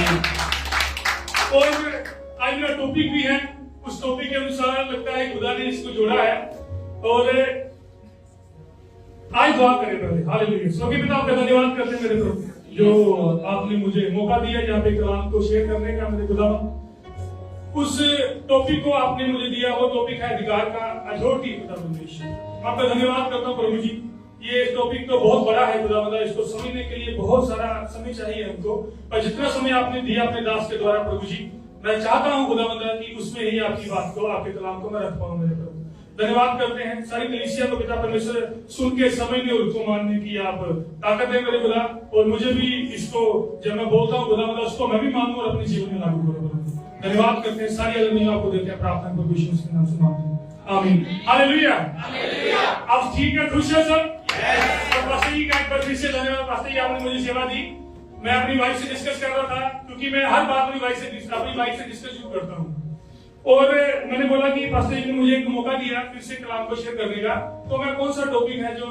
और आज मेरा टॉपिक भी है, उस टॉपिक के अनुसार लगता है खुदा ने इसको जोड़ा है। और आज दुआ करें पहले। हालेलुया। स्वर्गीय पिता, आपका धन्यवाद करते हैं मेरे प्रभु, जो आपने मुझे मौका दिया यहाँ पे कलाम को शेयर करने का। मेरे खुदा, उस टॉपिक को आपने मुझे दिया, वो टॉपिक है अधिकार का, अथॉरिटी। खुदा आपका धन्यवाद करता हूँ प्रभु जी। ये टॉपिक तो बहुत बड़ा है खुदा, इसको समझने के लिए बहुत सारा समय चाहिए हमको, और जितना समय आपने दिया अपने दास के द्वारा प्रभु जी, मैं चाहता हूँ खुदा कि उसमें ही आपकी बात को, आपके कलाम को मैं रख पाऊँ मेरे प्रभु। धन्यवाद करते हैं सारी कलीसिया को पिता परमेश्वर, सुन के समझने और उसको मानने की आप ताकत है मेरे खुदा, और मुझे भी इसको जब मैं बोलता हूँ खुदा उसको मैं भी मानूं और अपने जीवन में लागू करूँ। धन्यवाद करते हैं, सारी अलग आपको देते हैं, प्रार्थना को यीशु के नाम से मांगते हैं, आमीन। हालेलुया। आप ठीक है, खुश है सब? और पास्टर जी का एक बार फिर से धन्यवाद। पास्टर जी आपने मुझे सेवा दी। मैं अपनी वाइफ से डिस्कस कर रहा था, क्योंकि मैं हर बात अपनी वाइफ से डिस्कस करता हूँ, और मैंने बोला कि पास्टर जी ने मुझे एक मौका दिया फिर से कलाम को शेयर करने का, तो मैं कौन सा टॉपिक है जो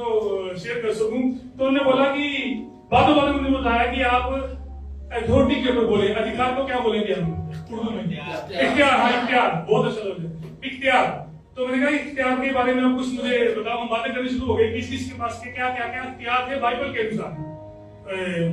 शेयर कर सकूं। तो उन्होंने बोला कि बातों में बताया कि आप अथॉरिटी के ऊपर बोले, अधिकार को क्या बोलेंगे हम उर्दू में? इख्तियार। हाँ, इख्तियार बहुत अच्छा लग रहा है, इख्तियार। तो मैंने कहा इख्तियार के बारे में आप कुछ मुझे बताओ। हम बातें करनी शुरू हो गई, किस के पास के क्या इख्तियार थे बाइबल के अनुसार।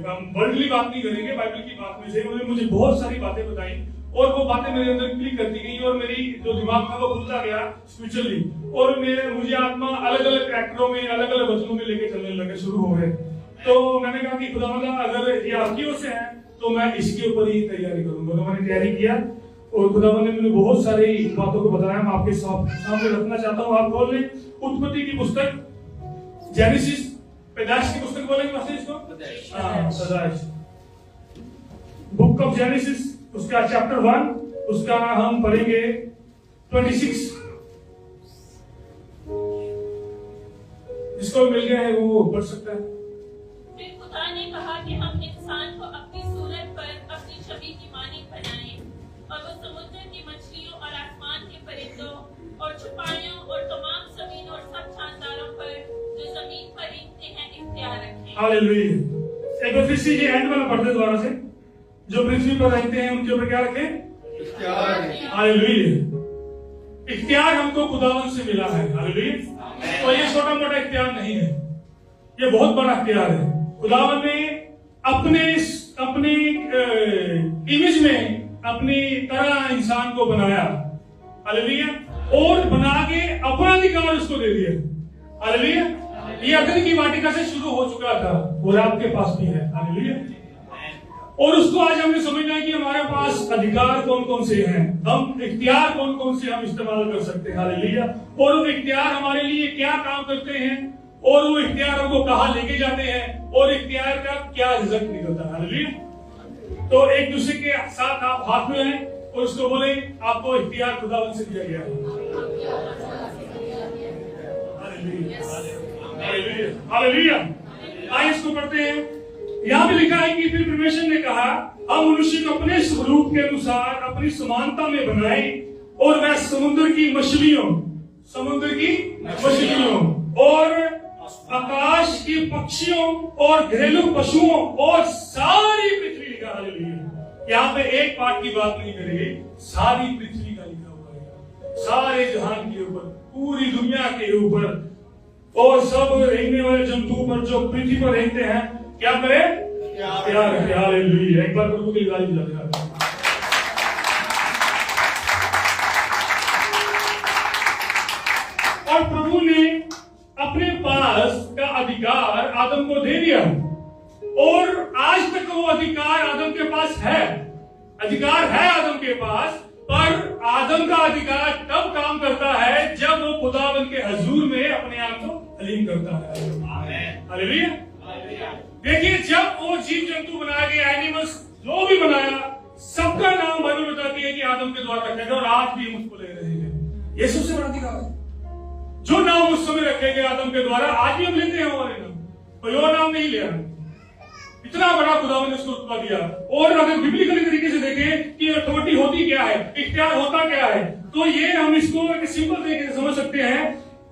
हम वर्ल्डली बात नहीं करेंगे, बाइबल की बात में से उन्होंने मुझे बहुत सारी बातें बताई, और वो बातें मेरे अंदर क्लिक करती गई, और मेरी जो दिमाग था वो खुलता गया स्पिरिचुअली, और मुझे आत्मा अलग अलग कैरेक्टरों में, अलग अलग वचनों में लेके चलने लगे, शुरू हो गए। तो मैंने कहा कि खुदावंद अगर ये आपकी ओर से है तो मैं इसके ऊपर ही तैयारी करूंगा। तो मैंने तैयारी किया, और खुदावंद ने मुझे बहुत सारी बातों को बताया। मैं आपके सामने रखना चाहता हूँ। आप खोल लें उत्पत्ति की पुस्तक, जेनेसिस, पैदाइश की पुस्तक बोलेंगे इसको, पैदाइश, बुक ऑफ जेनेसिस, उसका चैप्टर 1, उसका हम पढ़ेंगे 26। जिसको मिल गया है वो पढ़ सकता है। फिर खुदा ने कहा कि हम इंसान को अपनी सूरत पर अपनी छवि की मानिक बनाएं, और वो समुद्र की मछलियों और आसमान के परिंदों और चौपाइयों और तमाम जमीन और सब जानदारों पर जो जमीन पर रेंगते हैं इख्तियार रखें। हालेलुया। एक बार फिर से ये एंड वाला पढ़ते दोबारा से। जो पृथ्वी पर रहते हैं उनके ऊपर क्या रखें? इख्तियार। हालेलुया। इख्तियार हमको खुदावन से मिला है। हालेलुया। तो ये छोटा मोटा इख्तियार नहीं है, ये बहुत बड़ा इख्तियार है। खुदावन ने अपने इमेज में अपनी तरह इंसान को बनाया। हालेलुया। और बना के अपना अधिकार उसको दे दिया। हालेलुया। ये अदन की वाटिका से शुरू हो चुका था, और आपके पास भी है। हालेलुया। और उसको आज हमें समझना है कि हमारे पास अधिकार कौन कौन से हैं, हम इख्तियार कौन कौन से हम इस्तेमाल कर सकते हैं। हालेलुया। और वो इख्तियार हमारे लिए क्या काम करते हैं, और वो इख्तियार हमको कहाँ लेके जाते हैं, और इख्तियार का क्या रिजल्ट निकलता है। हालेलुया। तो एक दूसरे के साथ आप हाथ में हैं, और उसको बोले आपको इख्तियार खुदावन से दिया गया है। हालेलुया। आइए इसको पढ़ते हैं। यहाँ पे लिखा है कि फिर परमेश्वर ने कहा हम मनुष्य को अपने स्वरूप के अनुसार अपनी समानता में बनाए, और वह समुद्र की मछलियों और आकाश के पक्षियों और घरेलू पशुओं और सारी पृथ्वी लिखा। हालेलुया। यहाँ पे एक पार्ट की बात नहीं करेंगे, सारी पृथ्वी का लिखा हुआ है, सारे जहान के ऊपर, पूरी दुनिया के ऊपर, और सब रहने वाले जंतु पर जो पृथ्वी पर रहते हैं क्या करे? प्यार रखे। हालेलुया। एक बार प्रभु की तारीफ करें। और प्रभु ने अपने पास का अधिकार आदम को दे दिया, और आज तक वो अधिकार आदम के पास है। अधिकार है आदम के पास, पर आदम का अधिकार तब काम करता है जब वो खुदावन के हजूर में अपने आप को हलीम करता है। हालेलुया। देखिए, जब वो जीव जंतु बनाया गया, एनिमल्स जो भी बनाया, सबका नाम बाइबल बताती है कि आदम के द्वारा रखा गया, और आज भी मुझको ले रहे हैं। ये सबसे बड़ा अधिकार है। जो नाम उस समय रखे गए आदम के द्वारा, आज भी हम लेते हैं हमारे नाम, कोई और नाम नहीं लिया। इतना बड़ा खुदावन ने उसको रुतबा दिया। और अगर बिब्लिकली तरीके से देखें कि अथॉरिटी होती क्या है, इख्तियार होता क्या है, तो ये हम इसको एक सिंपल तरीके से समझ सकते हैं।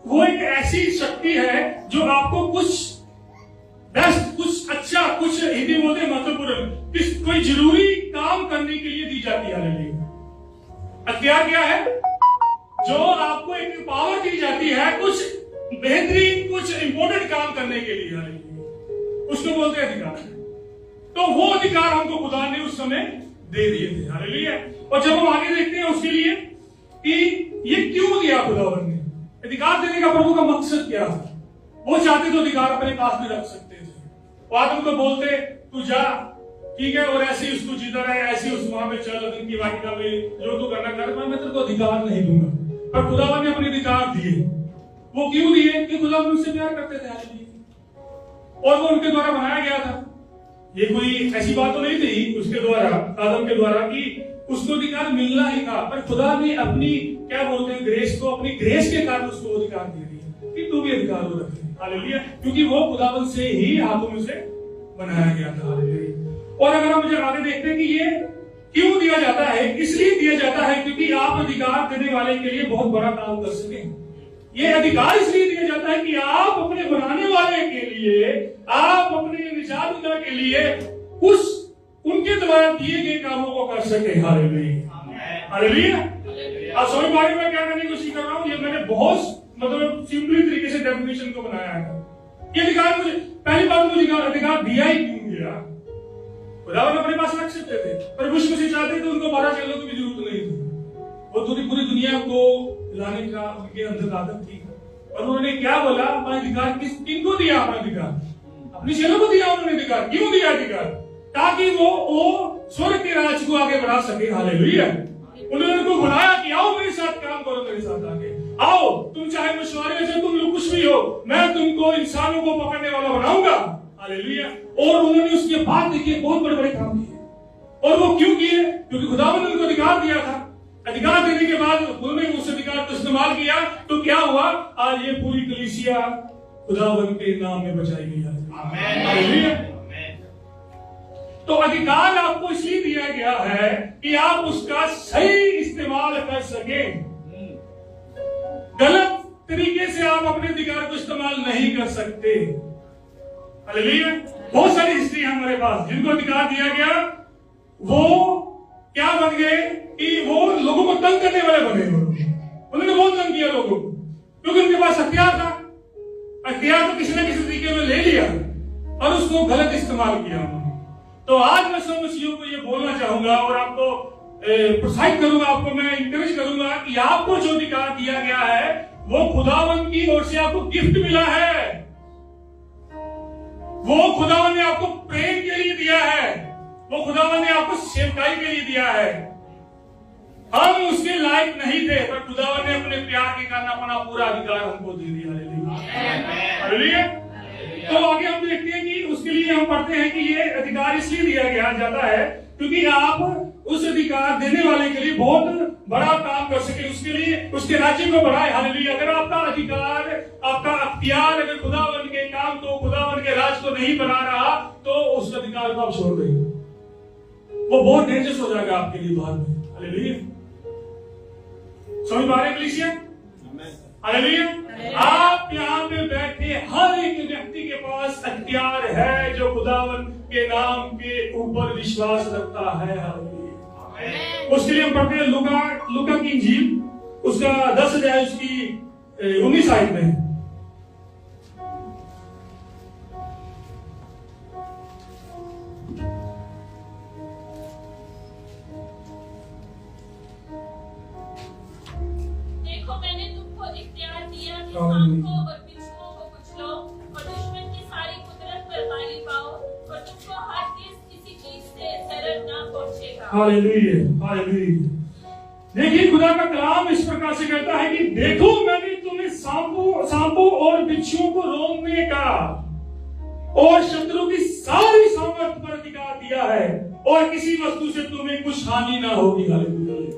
वो एक ऐसी शक्ति है जो आपको कुछ बेस्ट, कुछ अच्छा, कुछ हिंदी बोलते हैं महत्वपूर्ण, कोई जरूरी काम काम करने के लिए दी जाती है। हालेलुया। अख्तियार क्या है? जो आपको एक पावर दी जाती है कुछ बेहतरीन, कुछ इंपॉर्टेंट काम करने के लिए। हालेलुया। उसको बोलते हैं अधिकार। तो वो अधिकार हमको खुदा ने उस समय दे दिए थे। हालेलुया। और जब हम आगे देखते हैं उसके लिए कि ये क्यों दिया खुदावन ने, अधिकार देने का प्रभु का मकसद क्या है। वो चाहते तो अधिकार अपने पास में रख सकते थे। वो आदम को बोलते तू जा, ठीक है, और ऐसे ही उसको जीता रहे, ऐसे ही उस वहां पे चल, अदन की वाटिका में जो तू करना कर, मैं तेरे को अधिकार नहीं दूंगा। पर खुदावन ने अपने अधिकार दिए। वो क्यों दिए? कि खुदावन उनसे प्यार करते थे और वो उनके द्वारा बनाया गया था। ये कोई ऐसी बात तो नहीं थी उसके द्वारा, आदम के द्वारा, कि उसको अधिकार मिलना ही था। पर खुदा ने अपनी क्या बोलते हैं ग्रेस को, अपनी ग्रेस के कारण उसको अधिकार दे दिया कि तू भी अधिकार हो रखे। हालेलुया। क्योंकि वो खुदावन से ही हाथों में से बनाया गया था। हालेलुया। और अगर हम मुझे आगे देखते हैं कि ये क्यों दिया जाता है, इसलिए दिया जाता है क्योंकि आप अधिकार देने वाले के लिए बहुत बड़ा काम कर सकें। ये अधिकार इसलिए दिया जाता है कि आप अपने बनाने वाले के लिए, आप अपने निजात के लिए उस उनके द्वारा किए गए कामों को कर सके। हालेलुया। हालेलुया। आप समझ पा रहे हो मैं क्या करने की कोशिश कर रहा हूं? ये मैंने बहुत मतलब सिंपली तरीके से डेफिनेशन को बनाया है। ये अधिकार मुझे, पहली बात मुझे अधिकार दिया ही क्यों गया? खुदावन अपने पास रख सकते थे, पर मुश्किल से चाहते थे उनको 12 चेलों की भी जरूरत नहीं थी। वो पूरी दुनिया को लाने का उनके अंदर आदत थी। और उन्होंने क्या बोला? अपना अधिकार किनको दिया? अपना अधिकार अपनी चेलों को दिया उन्होंने। अधिकार क्यों दिया? अधिकार ताकि वो स्वर्ग के राज को आगे बढ़ा सके। हालेलुया। उन्होंने उनको बुलाया कि आओ मेरे साथ काम करो, मेरे साथ आगे आओ, तुम चाहे मछुआरे में से तुम लोग कुछ भी हो, मैं तुमको इंसानों को पकड़ने वाला बनाऊंगा। हालेलुया। और उन्होंने उसके बाद देखिए बहुत बड़े बड़े काम किए। और वो क्यों किए? क्योंकि खुदावन ने उनको अधिकार दिया था। अधिकार देने के बाद उन्होंने उस अधिकार को इस्तेमाल किया तो क्या हुआ? आज ये पूरी कलीसिया खुदावन के नाम में बचाई गई है। हालेलुया। तो अधिकार आपको इसलिए दिया गया है कि आप उसका सही इस्तेमाल कर सकें। गलत तरीके से आप अपने अधिकार को इस्तेमाल नहीं कर सकते। हालेलुया। बहुत सारी हिस्ट्री है हमारे पास। जिनको अधिकार दिया गया वो क्या बन गए कि वो लोगों को तंग करने वाले बने। उन्होंने बहुत तंग किया लोगों को, क्योंकि उनके पास हथियार था। हथियार तो किसी न किसी तरीके में ले लिया और उसको गलत इस्तेमाल किया उन्होंने। तो आज मैं सब मसीहियों को ये बोलना चाहूंगा और आपको प्रोत्साहित करूंगा, आपको मैं इंकरेज करूंगा कि आपको जो अधिकार दिया गया है वो खुदावन की ओर से आपको गिफ्ट मिला है। वो खुदावन ने आपको प्रेम के लिए दिया है, वो खुदावन ने आपको सेवकाई के लिए दिया है। हम उसके लायक नहीं थे, पर खुदावन ने अपने प्यार के कारण अपना पूरा अधिकार हमको दे दिया। हालेलुया। तो आगे हम देखते हैं कि उसके लिए हम पढ़ते हैं कि ये अधिकार इसलिए दिया गया जाता है क्योंकि आप उस अधिकार देने वाले के लिए बहुत बड़ा काम कर सके, उसके लिए उसके राज्य को बढ़ाए। हालेलुया। अगर आपका अधिकार, आपका अख्तियार अगर खुदावन के काम को, खुदावन के राज को नहीं बना रहा तो उस अधिकार को आप छोड़ देंगे, वो बहुत डेंजरस हो जाएगा आपके लिए बाद में। हालेलुया। समझ पा रहे कलीसिया? हालेलुया। आप यहाँ पे बैठे हर एक व्यक्ति के पास अख्तियार है जो खुदावन के नाम के ऊपर विश्वास रखता है। हालेलुया। उसके लिए हम पढ़ते हैं लूका की इंजील, उसका 10 अध्याय उसकी 19 आयत में। सांपों और बिच्छुओं को कुचलो और दुश्मन की सारी कुदरत पर गाली पाओ और तुमको हर किसी चीज से जरर ना पहुंचेगा। हालेलुया। हालेलुया। देखिए खुदा का कलाम इस प्रकार से कहता है कि देखो मैंने तुम्हें सांपों और बिच्छुओं को रोकने का और शत्रु की सारी सामर्थ पर अधिकार दिया है और किसी वस्तु से तुम्हें कुछ हानि ना होगी। हालेलुया।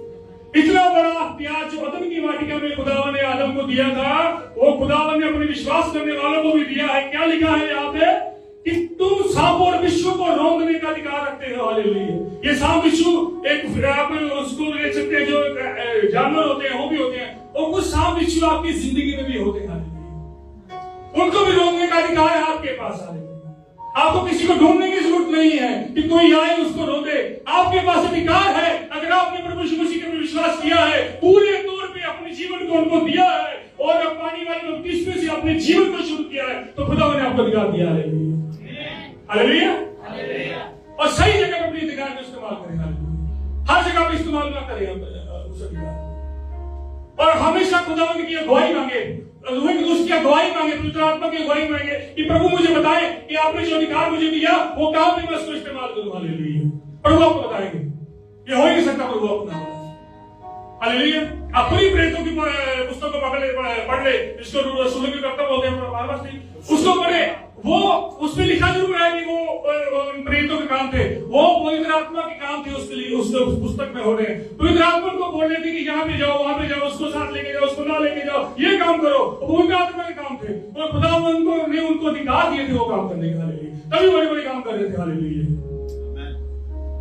इतना बड़ा अख्तियार जो अदन की वाटिका में खुदावन ने आदम को दिया था, वो खुदावन ने अपने विश्वास करने वालों को भी दिया है। क्या लिखा है यहाँ पे? कि तुम सांप और बिच्छू को रोकने का अधिकार रखते हो। हालेलुया। ये सांप बिच्छू एक आप उसको ले सकते हैं, जो जानवर होते हैं वो भी होते हैं, और कुछ सांप बिच्छू आपकी जिंदगी में भी होते हैं। हालेलुया। उनको भी रोकने का अधिकार है आपके पास। हालेलुया। आपको किसी को ढूंढने की जरूरत नहीं है कि कोई आए उसको रो दे। आपके पास अधिकार है, अगर आपने प्रभु यीशु मसीह के विश्वास किया है, पूरे तौर पे अपने जीवन को उनको दिया है और पानी वाले बपतिस्मे से अपने जीवन को शुरू किया है, तो खुदा ने आपको अधिकार दिया है। Hallelujah, hallelujah. और सही जगह पर अपने अधिकार को इस्तेमाल करें। हालेलुया। हर जगह पे इस्तेमाल ना करें उस अधिकार, और हमेशा खुदावंद की अगुवाई मांगे, उसकी अगुवाई मांगे, पवित्र आत्मा की अगुवाई मांगे कि प्रभु मुझे बताए कि आपने जो अधिकार मुझे दिया वो कहां पे मैं उसको इस्तेमाल करूं। हालेलुया। प्रभु आपको बताएंगे, ये हो ही नहीं सकता प्रभु अपना। हालेलुया। आप पूरी प्रेरितों की पुस्तक को पढ़ ले, इसको रसूलों के कर्तव्य बोलते हैं, उसको पढ़े। वो उसमें लिखा जरूर है कि वो प्रेरितों के काम थे, वो पवित्र आत्मा के काम थे उसके लिए, उस पुस्तक में हो रहे। पवित्र आत्मा को बोल रहे थे कि यहाँ पे जाओ, वहां पे जाओ, उसको साथ लेके जाओ, उसको ना लेके जाओ, ये काम करो। पवित्र आत्मा के काम थे और खुदावंद ने उनको अधिकार दिए थे वो काम करने के। हालेलुया। तभी बड़े बड़े काम कर रहे थे। हालेलुया।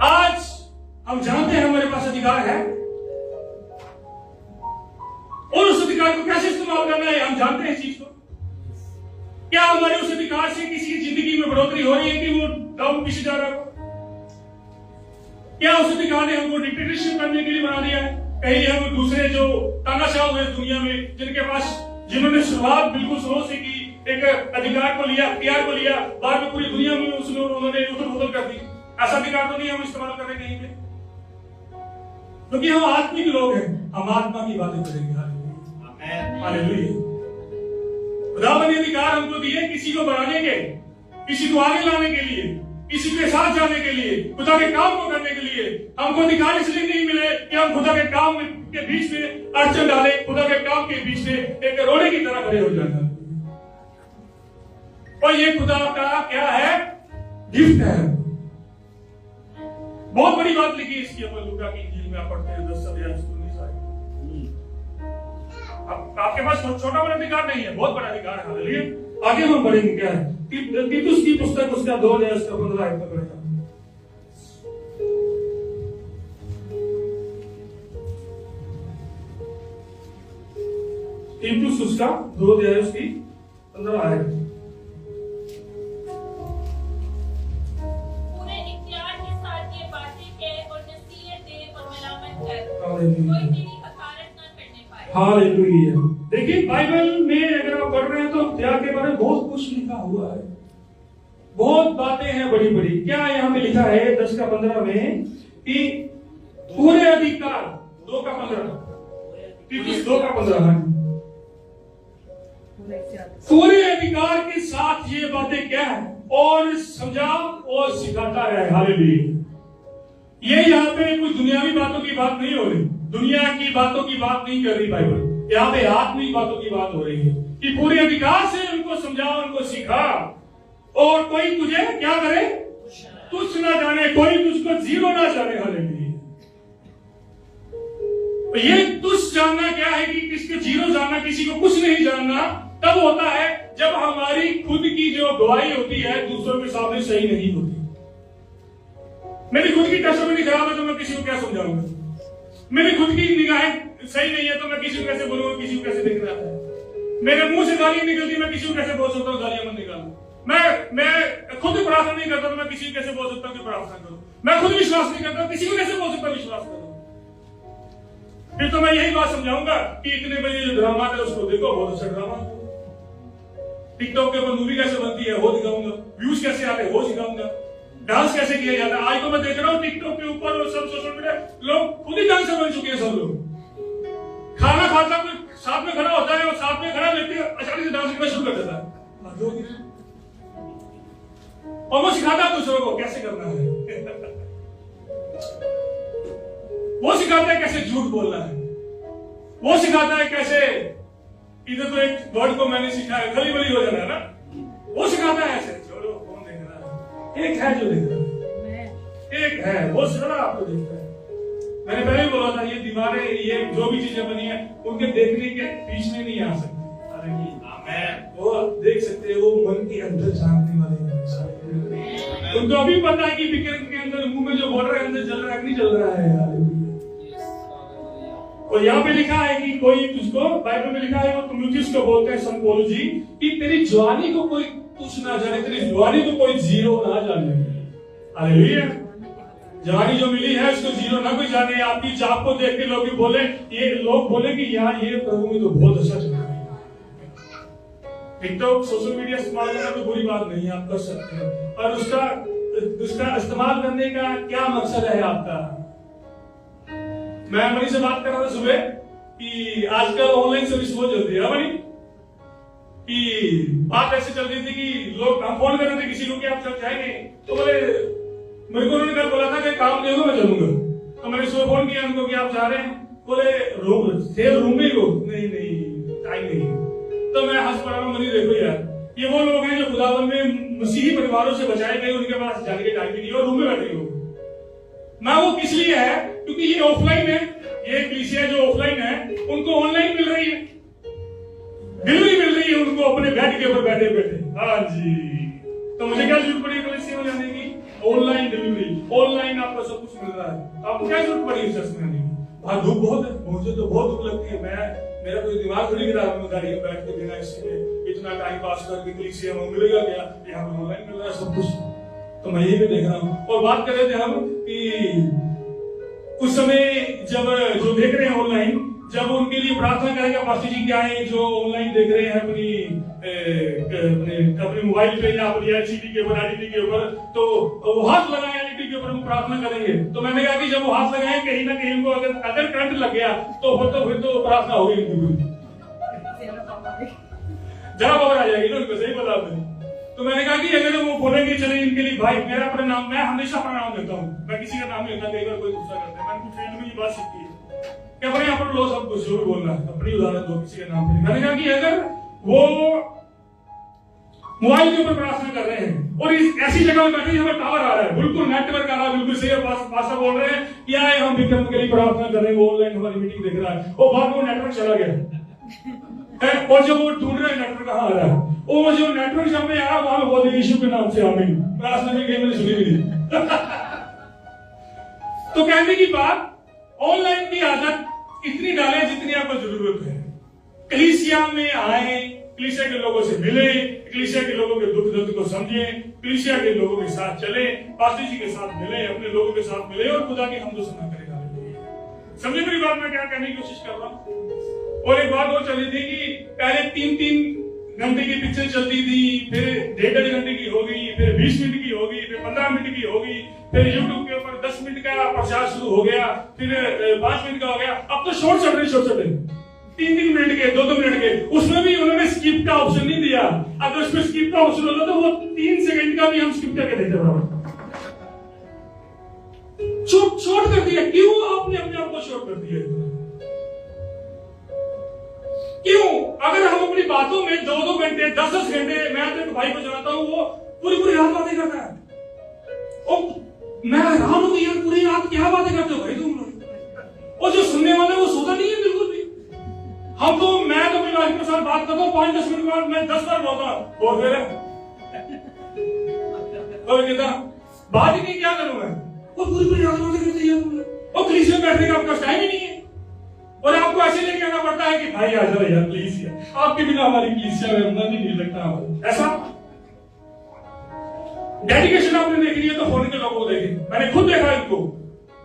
आज हम जानते हैं हमारे पास अधिकार है और उस अधिकार को कैसे इस्तेमाल करना है हम जानते हैं इस चीज को। क्या हमारे उस अधिकार से किसी की जिंदगी में बढ़ोतरी हो रही है कि वो डाउन पीछे जा रहा है? क्या उस अधिकार ने हमको डिक्टेटरशिप करने के लिए बना दिया है? कहीं हम दूसरे जो तानाशाह हुए दुनिया में, जिन्होंने शुरुआत बिल्कुल शुरू से की, एक अधिकार को लिया, अख्तियार को लिया, बाद में पूरी दुनिया में उन्होंने उथल पुथल कर दी। ऐसा अधिकार तो नहीं हम इस्तेमाल कर रहे कहीं पे, क्योंकि हम आत्मिक लोग हैं, हम आत्मा की बातें करेंगे। हालेलुया। खुदावंद ने अधिकार हमको दिए किसी को बढ़ाने के, किसी को आगे लाने के लिए, किसी के साथ जाने के लिए, खुदा के काम को करने के लिए। हमको अधिकार इसलिए नहीं मिले कि हम खुदा के काम के बीच में अड़चन डाले, खुदा के काम के बीच में एक रोड़े की तरह खड़े हो जाना। और ये खुदा का क्या है? गिफ्ट है। बहुत बड़ी बात लिखी इसकी अपन लूका की इंजील में आप पढ़ते हैं 10 अध्याय 19 आयत। अब आपके पास छोटा बड़ा अधिकार नहीं है, बहुत बड़ा अधिकार है। हालेलुया। आगे हम बढ़ेंगे। क्या है? तीतुस की पुस्तक उसका 2 अध्याय उसका 15 आयत तक पढ़ेगा। तीतुस उसका 2 अध्याय उसकी 15 आयत। पूरे इख्तियार के साथ ये बातें कह और नसीहत दे और मलामत कर, कोई तेरी हकारत न करने पाए। हालेलुया। देखिए बाइबल में अगर आप पढ़ रहे हैं तो इख्तियार के बारे में बहुत कुछ लिखा हुआ है, बहुत बातें हैं बड़ी बड़ी। क्या यहाँ पे लिखा है 10 का 15 में कि पूरे अधिकार 2 का 15, तीतुस 2 का 15, पूरे अधिकार के साथ ये बातें क्या है और समझा और सिखाता है। हालेलुया। ये यहाँ पे कुछ दुनियावी बातों की बात नहीं हो रही, दुनिया की बातों की बात नहीं कर रही बाइबल। यहाँ पे आत्मिक बातों की बात हो रही है कि पूरे अधिकार से उनको समझा, उनको सिखा, और कोई तुझे क्या करे? तुच्छ ना जाने, कोई तुझको जीरो ना जाने। हालेलुया। तो ये तुच्छ जानना क्या है कि किसको जीरो जानना, किसी को कुछ नहीं जानना तब होता है जब हमारी खुद की जो गवाही होती है दूसरों के सामने सही नहीं होती। मेरी खुद की टेस्टमनी खराब है तो मैं किसी को क्या समझाऊंगा? मेरी खुद की निगाहें सही नहीं है तो मैं किसी को कैसे बोलूंगा, किसी को कैसे देख रहा है? मेरे मुंह से गालियां निकलती, मैं किसी को कैसे बोल सकता हूँ गालियां मत निकालो? मैं खुद प्रार्थना नहीं करता तो मैं किसी को कैसे बोल सकता हूँ कि प्रार्थना करो? मैं खुद विश्वास नहीं करता, किसी को कैसे बोल सकता हूँ विश्वास करो? फिर तो मैं यही बात समझाऊंगा कि इतने बजे जो ड्रामा है उसको देखो, बहुत अच्छा ड्रामा। टिकटॉक के ऊपर मूवी कैसे बनती है वो दिखाऊंगा, व्यूज कैसे आते हैं वो दिखाऊंगा, डांस कैसे किया जाता है। आज तो मैं देख रहा हूँ टिकटॉक के ऊपर और सब सोशल मीडिया लोग खुद ही डांसर बन चुके हैं। सब लोग खाना खाता कोई साथ में खड़ा होता है और साथ में खड़ा व्यक्ति अचानक से डांस करना शुरू कर देता है और वो सिखाता है दूसरों को कैसे करना है। वो सिखाता है कैसे झूठ बोलना है, वो सिखाता है कैसे, इधर तो एक वर्ड को मैंने सीखा है खली बली हो जाना है ना, वो सिखाता है ऐसे। चलो कौन देख रहा है? एक है जो देख रहा है, एक है वो सारा आपको देख रहा है। मैंने पहले ही बोला था ये दीवारें, ये जो भी चीजें बनी है उनके देखने के बीच में नहीं आ सकती। वो देख सकते हैं, वो मन के अंदर झांकने वाले हैं। उनको अभी पता है कि विक्रम के अंदर मुंह में जो बोल रहा है अंदर जल रहा है नहीं जल रहा है। और यहाँ पे लिखा है कि कोई तुझको, बाइबल में लिखा है वो तुमुथियुस को बोलते हैं संत पौलुस जी, कि तेरी जवानी को कोई कुछ ना जाने, तेरी जवानी तो कोई जीरो ना जाने। हालेलुया। जवानी जो मिली है उसको जीरो ना कोई जाने। आपकी चाप को देख के लोग बोले, ये लोग बोले कि यार ये प्रभु में तो बहुत अच्छा चल रहा है। टिकटॉक सोशल मीडिया इस्तेमाल करना तो बुरी बात नहीं है, आप कर सकते हैं, और उसका इस्तेमाल करने का क्या मकसद है आपका? मैं मणि से बात कर रहा था सुबह कि आजकल ऑनलाइन सर्विस बहुत जल्दी है मणि, कि बात ऐसे चल रही थी कि लोग, हम फोन कर रहे थे किसी को कि आप सब जाएंगे, तो बोले, मेरे को उन्होंने कल बोला था कि काम दे दो मैं चलूंगा। तो मैंने सुबह फोन किया उनको कि आप जा रहे हैं? बोले रूम में हो? नहीं टाइम नहीं। तो मैं हंस पड़ा, मनी देखो यार, ये वो लोग हैं जो खुदावन में मसीही परिवारों से बचाए गए, उनके पास जाने के टाइम नहीं, और रूम में बैठे हो। मैं वो किस लिए है? क्योंकि ये ऑफलाइन है, ये कलीसिया जो ऑफलाइन है उनको ऑनलाइन मिल रही है, डिलीवरी मिल रही है उनको अपने बेड के ऊपर बैठे बैठे। हाँ जी, तो मुझे क्या जरूरत पड़ी कलीसिया में जाने की? ऑनलाइन डिलीवरी, ऑनलाइन आपको सब कुछ मिल रहा है, आपको क्या जरूरत पड़ी चर्च में आने की? वहां धूप बहुत है, मुझे तो बहुत धूप लगती है, मेरा कोई दिमाग थोड़ी खराब है गाड़ी में बैठ के बिना इसलिए इतना टाइम पास करके कलीसिया में मिलेगा क्या? यहाँ पर ऑनलाइन मिल रहा है सब कुछ। तो मैं यही भी देख रहा हूँ। और बात कर रहे थे हम कि उस समय जब जो देख रहे हैं ऑनलाइन, जब उनके लिए प्रार्थना करेगा पास्टर जी क्या है, जो ऑनलाइन देख रहे हैं अपने मोबाइल पे या अपनी एलसीडी के ऊपर, एलईडी के ऊपर, तो वो हाथ लगाए एलईडी के ऊपर, हम प्रार्थना करेंगे। तो मैंने कहा कि जब वो हाथ लगाए कहीं ना कहीं उनको अगर करंट लग गया तो फिर तो प्रार्थना होगी उनकी, जरा पावर आ जाएगी ना उनको, सही बता आपने। तो मैंने कहा कि अगर वो बोलेंगे चले इनके लिए भाई मेरा अपना नाम, मैं हमेशा अपना नाम देता हूँ, मैं किसी का नाम नहीं लेता, कई बार कोई गुस्सा करता है, मैंने फील्ड में ये बात सीखी है क्या भाई यहाँ पर लोग सब कुछ जो भी बोलना है अपनी उदाहरण दो, किसी के नाम पे। मैंने कहा कि अगर वो मोबाइल के ऊपर प्रार्थना कर रहे हैं और इस ऐसी जगह में बैठे जहां टावर आ रहा है, बिल्कुल नेटवर्क आ रहा है, बिल्कुल सही है, पास्टर बोल रहे हैं क्या है, हम विक्रम के लिए प्रार्थना कर रहे हैं, वो ऑनलाइन हमारी मीटिंग देख रहा है, और बाद में वो नेटवर्क चला गया और जब वो ढूंढ रहे हैं नेटवर्क कहां आ रहा है, वो जो नेटवर्क जब में आया वहां बोल दें यीशु के नाम से आमीन, प्रार्थना में गई, मैंने सुनी भी नहीं। तो कहने की बात, ऑनलाइन की आदत इतनी डालें जितनी आपको जरूरत है। कलीसिया में आए, कलीसिया के लोगों से मिले, कलीसिया के लोगों के दुख दर्द को समझें, कलीसिया के लोगों के साथ चले, पास्टर जी के साथ मिले, अपने लोगों के साथ मिले और खुदा की हमदो सना करेगा। समझे मेरी बात मैं क्या कहने की कोशिश कर रहा हूँ? और एक बात और चल रही थी कि पहले 3-3 घंटे की पिक्चर चलती थी, फिर 1.5 घंटे की होगी, फिर 20 मिनट की होगी, फिर 15 मिनट की होगी, फिर यूट्यूब के ऊपर 10 मिनट का प्रचार शुरू हो गया, फिर 5 मिनट का हो गया, अब तो शॉर्ट चल रहे 3-3 मिनट के, 2-2 मिनट के। उसमें भी उन्होंने स्किप का ऑप्शन नहीं दिया, अगर उसमें स्किप का ऑप्शन होता तो वो 3 सेकंड का भी हम स्किप करके देते बराबर। शॉर्ट कर दिया, क्यों आपने अपने आप को शॉर्ट कर दिया? क्यों? अगर हम अपनी बातों में 2-2 घंटे 10-10 घंटे, मैं तो भाई को जानता हूं वो पूरी रात बातें करता है, और मैं हैरान हूं कि यार पूरी रात क्या बातें करते हो भाई तुम लोग, और जो सुनने वाले वो सोता नहीं है बिल्कुल भी। हम तो, मैं तो अपनी वाइफ के साथ बात करता हूँ 5-10 मिनट बाद मैं 10 बार बोलता हूँ और फिर कहता बात ही नहीं, क्या करूं मैं? वो पूरी रात बातें करती है तुम लोग, और कलीसिया में बैठने का आपका टाइम ही नहीं है, और आपको ऐसे लेके आना पड़ता है कि भाई आ जाओ यार कलीसिया, आपके बिना हमारी कलीसिया में मन ही नहीं लगता। ऐसा डेडिकेशन आपने देखी है तो फोन के लोगों को देखें, मैंने खुद देखा इनको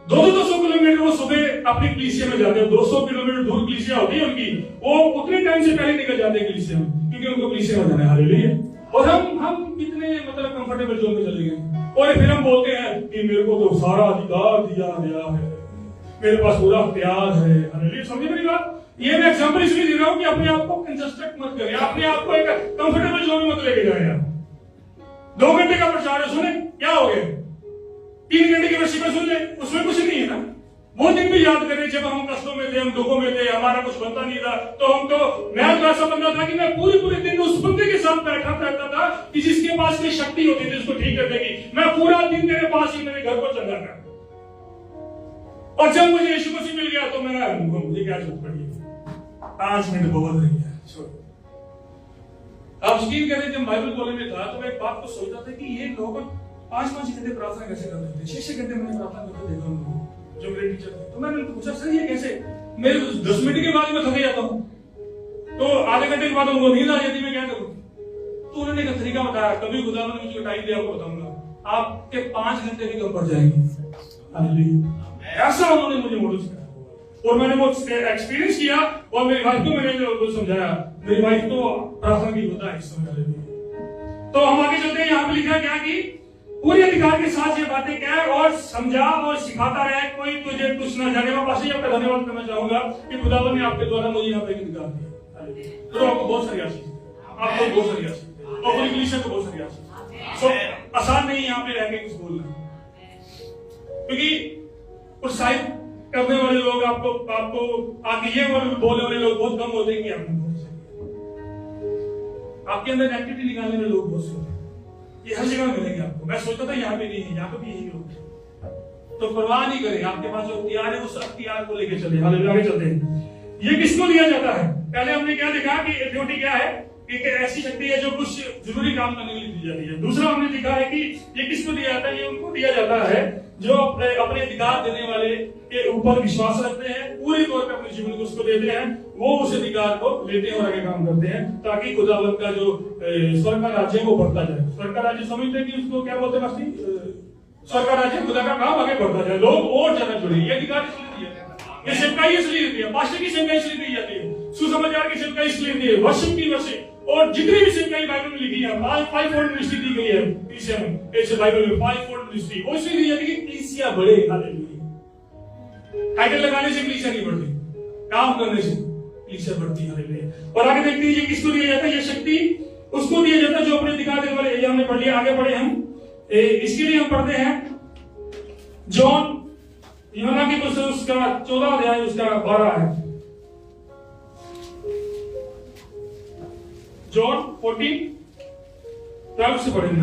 200 किलोमीटर वो सुबह अपनी कलीसिया में जाते हैं, 200 किलोमीटर दूर कलीसिया होती है उनकी, वो उतने टाइम से पहले निकल जाते हैं कलीसिया में, क्योंकि उनको कलीसिया में जाना है। हालेलुया। और हम कितने मतलब कंफर्टेबल जोन में चले गए, और फिर हम बोलते हैं कि मेरे को तो सारा अधिकार दिया गया है, मेरे पास पूरा प्यार है। हालेलुया। समझे मेरी बात? ये मैं एग्जांपल इसलिए दे रहा हूं कि अपने आप को कंस्ट्रक्ट मत करिए, अपने आप को एक कंफर्टेबल जोन में मत लेके जाए यार। 2 घंटे का प्रचार है, सुने क्या हो गया, 3 घंटे की वर्षिप सुन ले, उसमें कुछ नहीं है ना। वो दिन भी याद करें जब हम कष्टों में थे, हम दुखों में थे, हमारा कुछ बनता नहीं था, तो हम तो, मैं तो ऐसा बंदा था कि मैं पूरे दिन उस बंदे के साथ बैठा रहता था कि जिसके पास कोई शक्ति होती थी उसको ठीक करने की, मैं पूरा दिन तेरे पास ही मेरे घर को चल रहा था। और जब मुझे यीशु मसीह मिल गया तो मुझे क्या जरूरत पड़ी, 5 मिनट बहुत रही है, छोड़ो। आप यकीन करें जब बाइबल कॉलेज में था तो मैं एक बात को सोचता था कि ये लोग 5-5 घंटे प्रार्थना कैसे कर रहे थे, 6-6 घंटे मैंने प्रार्थना करते देखा उनको, जो मेरे टीचर थे। तो मैंने उनको पूछा सर ये कैसे, मेरे 10 मिनट के बाद मैं थक जाता हूँ, तो आधे घंटे के बाद उनको नींद आ जाती, मैं क्या करूँ? तो उन्होंने एक तरीका बताया, कभी खुदावन ने मुझे टाइम दिया, आपको बताऊंगा, आपके 5 घंटे भी कम पड़ जाएंगे। हालेलुया। ऐसा उन्होंने मुझे मॉडल सिखाया और मैंने वो एक्सपीरियंस किया और मेरी वाइफ को मैंने जो समझाया, मेरी वाइफ तो प्रार्थना की होता है इस समय। तो हम आगे चलते हैं, यहाँ पे लिखा क्या कि पूरे अधिकार के साथ ये बातें कह और समझा और सिखाता रहे, कोई तुझे कुछ ना जाने। मैं पास आपका धन्यवाद करना चाहूंगा कि खुदावन ने आपके द्वारा मुझे यहाँ पे अधिकार दिया। तो आपको बहुत सारी आशीष, आपको बहुत सारी आशीष और पूरी कलीसिया को बहुत सारी आशीष। तो आसान नहीं यहाँ पे रह के कुछ बोलना, क्योंकि उत्साहित करने वाले लोग आपको आगे ये बोलने वाले लोग बहुत कम होते हैं कि आपके अंदर नेगेटिविटी निकालने वाले लोग बहुत से होते हैं। ये हर जगह मिलेंगे आपको। मैं सोचता था यहाँ पे नहीं है, यहाँ पे भी यही लोग। तो परवाह नहीं करें, आपके पास जो अख्तियार है उस अख्तियार को लेकर चले। हालेलुया। आगे चलते हैं। ये किसको दिया जाता है? पहले हमने क्या देखा कि ड्यूटी क्या है, एक ऐसी शक्ति है जो कुछ जरूरी काम करने के लिए दी जाती है। दूसरा हमने देखा है कि ये किसको दिया जाता है, ये उनको दिया जाता है जो अपने अधिकार देने वाले के ऊपर विश्वास रखते हैं, पूरे तौर पे अपने जीवन को उसको देते हैं, वो उस अधिकार को लेते हैं और आगे काम करते हैं, ताकि खुदावंद का जो स्वर्ग का राज्य है वो बढ़ता जाए। स्वर्ग का राज्य समझते हैं कि उसको क्या बोलते हैं मस्ती, स्वर्ग का राज्य, खुदा का काम आगे बढ़ता जाए, लोग और ज्यादा जुड़े। ये अधिकार इसलिए दिया जाता है, ये सेवकाई इसलिए दी है, पास्टर की सेवकाई इसलिए दी जाती है, सुसमाचार की सेवकाई इसलिए दी है, वर्शिप की वर्शिप और जितनी भी सेवकाई बाइबल में लिखी है, 5 फोल्ड मिनिस्ट्री दी गई है कलीसिया में, ऐसे बाइबल में 5 फोल्ड मिनिस्ट्री वो इसलिए दी जाती है कि कलीसिया बढ़े। हालेलुया। टाइटल लगाने से कलीसिया नहीं बढ़ती, काम करने से कलीसिया बढ़ती है। हालेलुया। और आगे देखते हैं ये किसको दिया जाता है, ये शक्ति उसको दिया जाता है जो अपने अधिकार देने वाले। ये हमने पढ़ लिया, आगे बढ़े हम। इसके लिए हम पढ़ते हैं जॉन यूहन्ना की पुस्तक उसका 14 अध्याय उसका 12 है। जॉन 14:12 से पढ़ेंगे।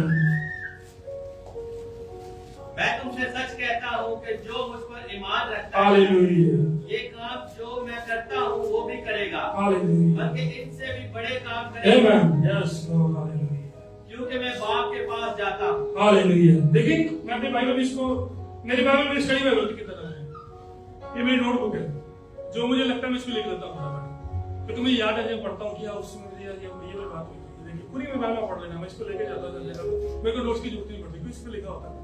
मैं तुमसे सच कहता हूँ कि जो मुझ पर ईमान रखता है, हालेलुया, ये काम जो मैं करता हूँ वो भी करेगा, हालेलुया, बल्कि इनसे भी बड़े काम करेगा, आमेन, यस लॉर्ड, हालेलुया, क्योंकि मैं बाप के पास जाता हूँ। हालेलुया। देखिए मैं अपने बाइबल में इसको, मेरे बाइबल में स्टडी बाइबल की तरह है, ये मेरी नोटबुक है, जो मुझे लगता है मैं इसको लिख लेता हूँ, क्योंकि मुझे याद है जब पढ़ता हूँ क्या उसमें ये बात हुई थी। देखिए पूरी मैं बाइबल पढ़ लेना, मैं इसको लेके जाता था, मेरे को नोट्स की जरूरत नहीं पड़ती, इस पे लिखा होता है।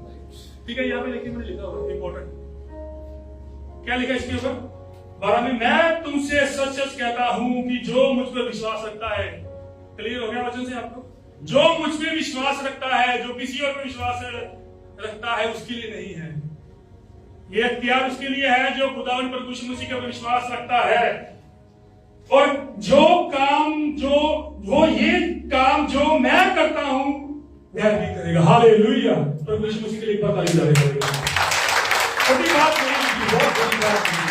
ठीक है, यहाँ पे देखिए मैंने लिखा हुआ इंपॉर्टेंट, क्या लिखा इसके ऊपर 12 में, मैं तुमसे सच सच कहता हूं कि जो मुझ पर विश्वास रखता है, क्लियर हो गया वचन से आपको, जो मुझ पे विश्वास रखता है, जो किसी और पे विश्वास रखता है उसके लिए नहीं है, ये अख्तियार उसके लिए है जो खुदावंद प्रभु यीशु मसीह के ऊपर विश्वास रखता है। और जो काम जो मैं करता हूं वह भी करेगा। हालेलुया। प्रभु यीशु मसीह के लिए एक बार ताली करेगा। छोटी बात नहीं, बहुत बड़ी बात नहीं।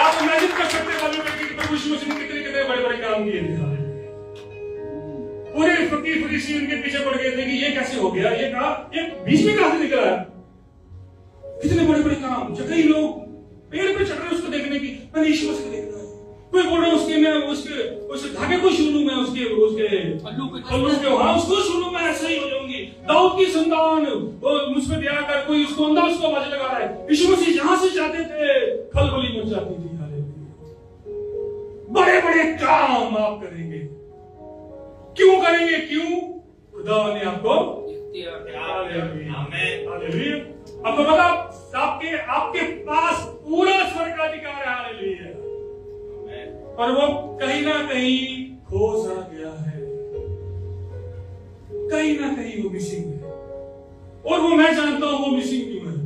आप इमेजिन कर सकते हैं कि प्रभु यीशु मसीह ने कितने बड़े काम किए थे। पूरे फकीर फरीसी उनके पीछे पड़ गए थे कि ये कैसे हो गया, ये कहा, ये बीच में कहां से निकला है, कितने बड़े काम। कई लोग पेड़ पे चढ़ रहे उसको देखने की, मैंने यीशु मसीह को देखना है, कोई बोल रहा है उसके धागे को छू लूं मैं, उसके पल्लू के, हाँ उसको छू लूं मैं, ऐसे ही हो जाऊंगी, दाऊद की संतान मुझ पे दया कर, कोई उसको अंदर उसको आवाज लगा रहा है। यीशु मसीह जहां से जाते थे खलबली मच जाती थी। बड़े काम आप करेंगे, क्यों करेंगे, क्यों? खुदा ने आपको, हालेलुया, आपको पता आपके पास पूरा स्वर्ग का अधिकार है। हालेलुया। और वो कहीं ना कहीं खो सा गया है, कहीं ना कहीं वो मिसिंग है, और वो मैं जानता हूं वो मिसिंग क्यों है,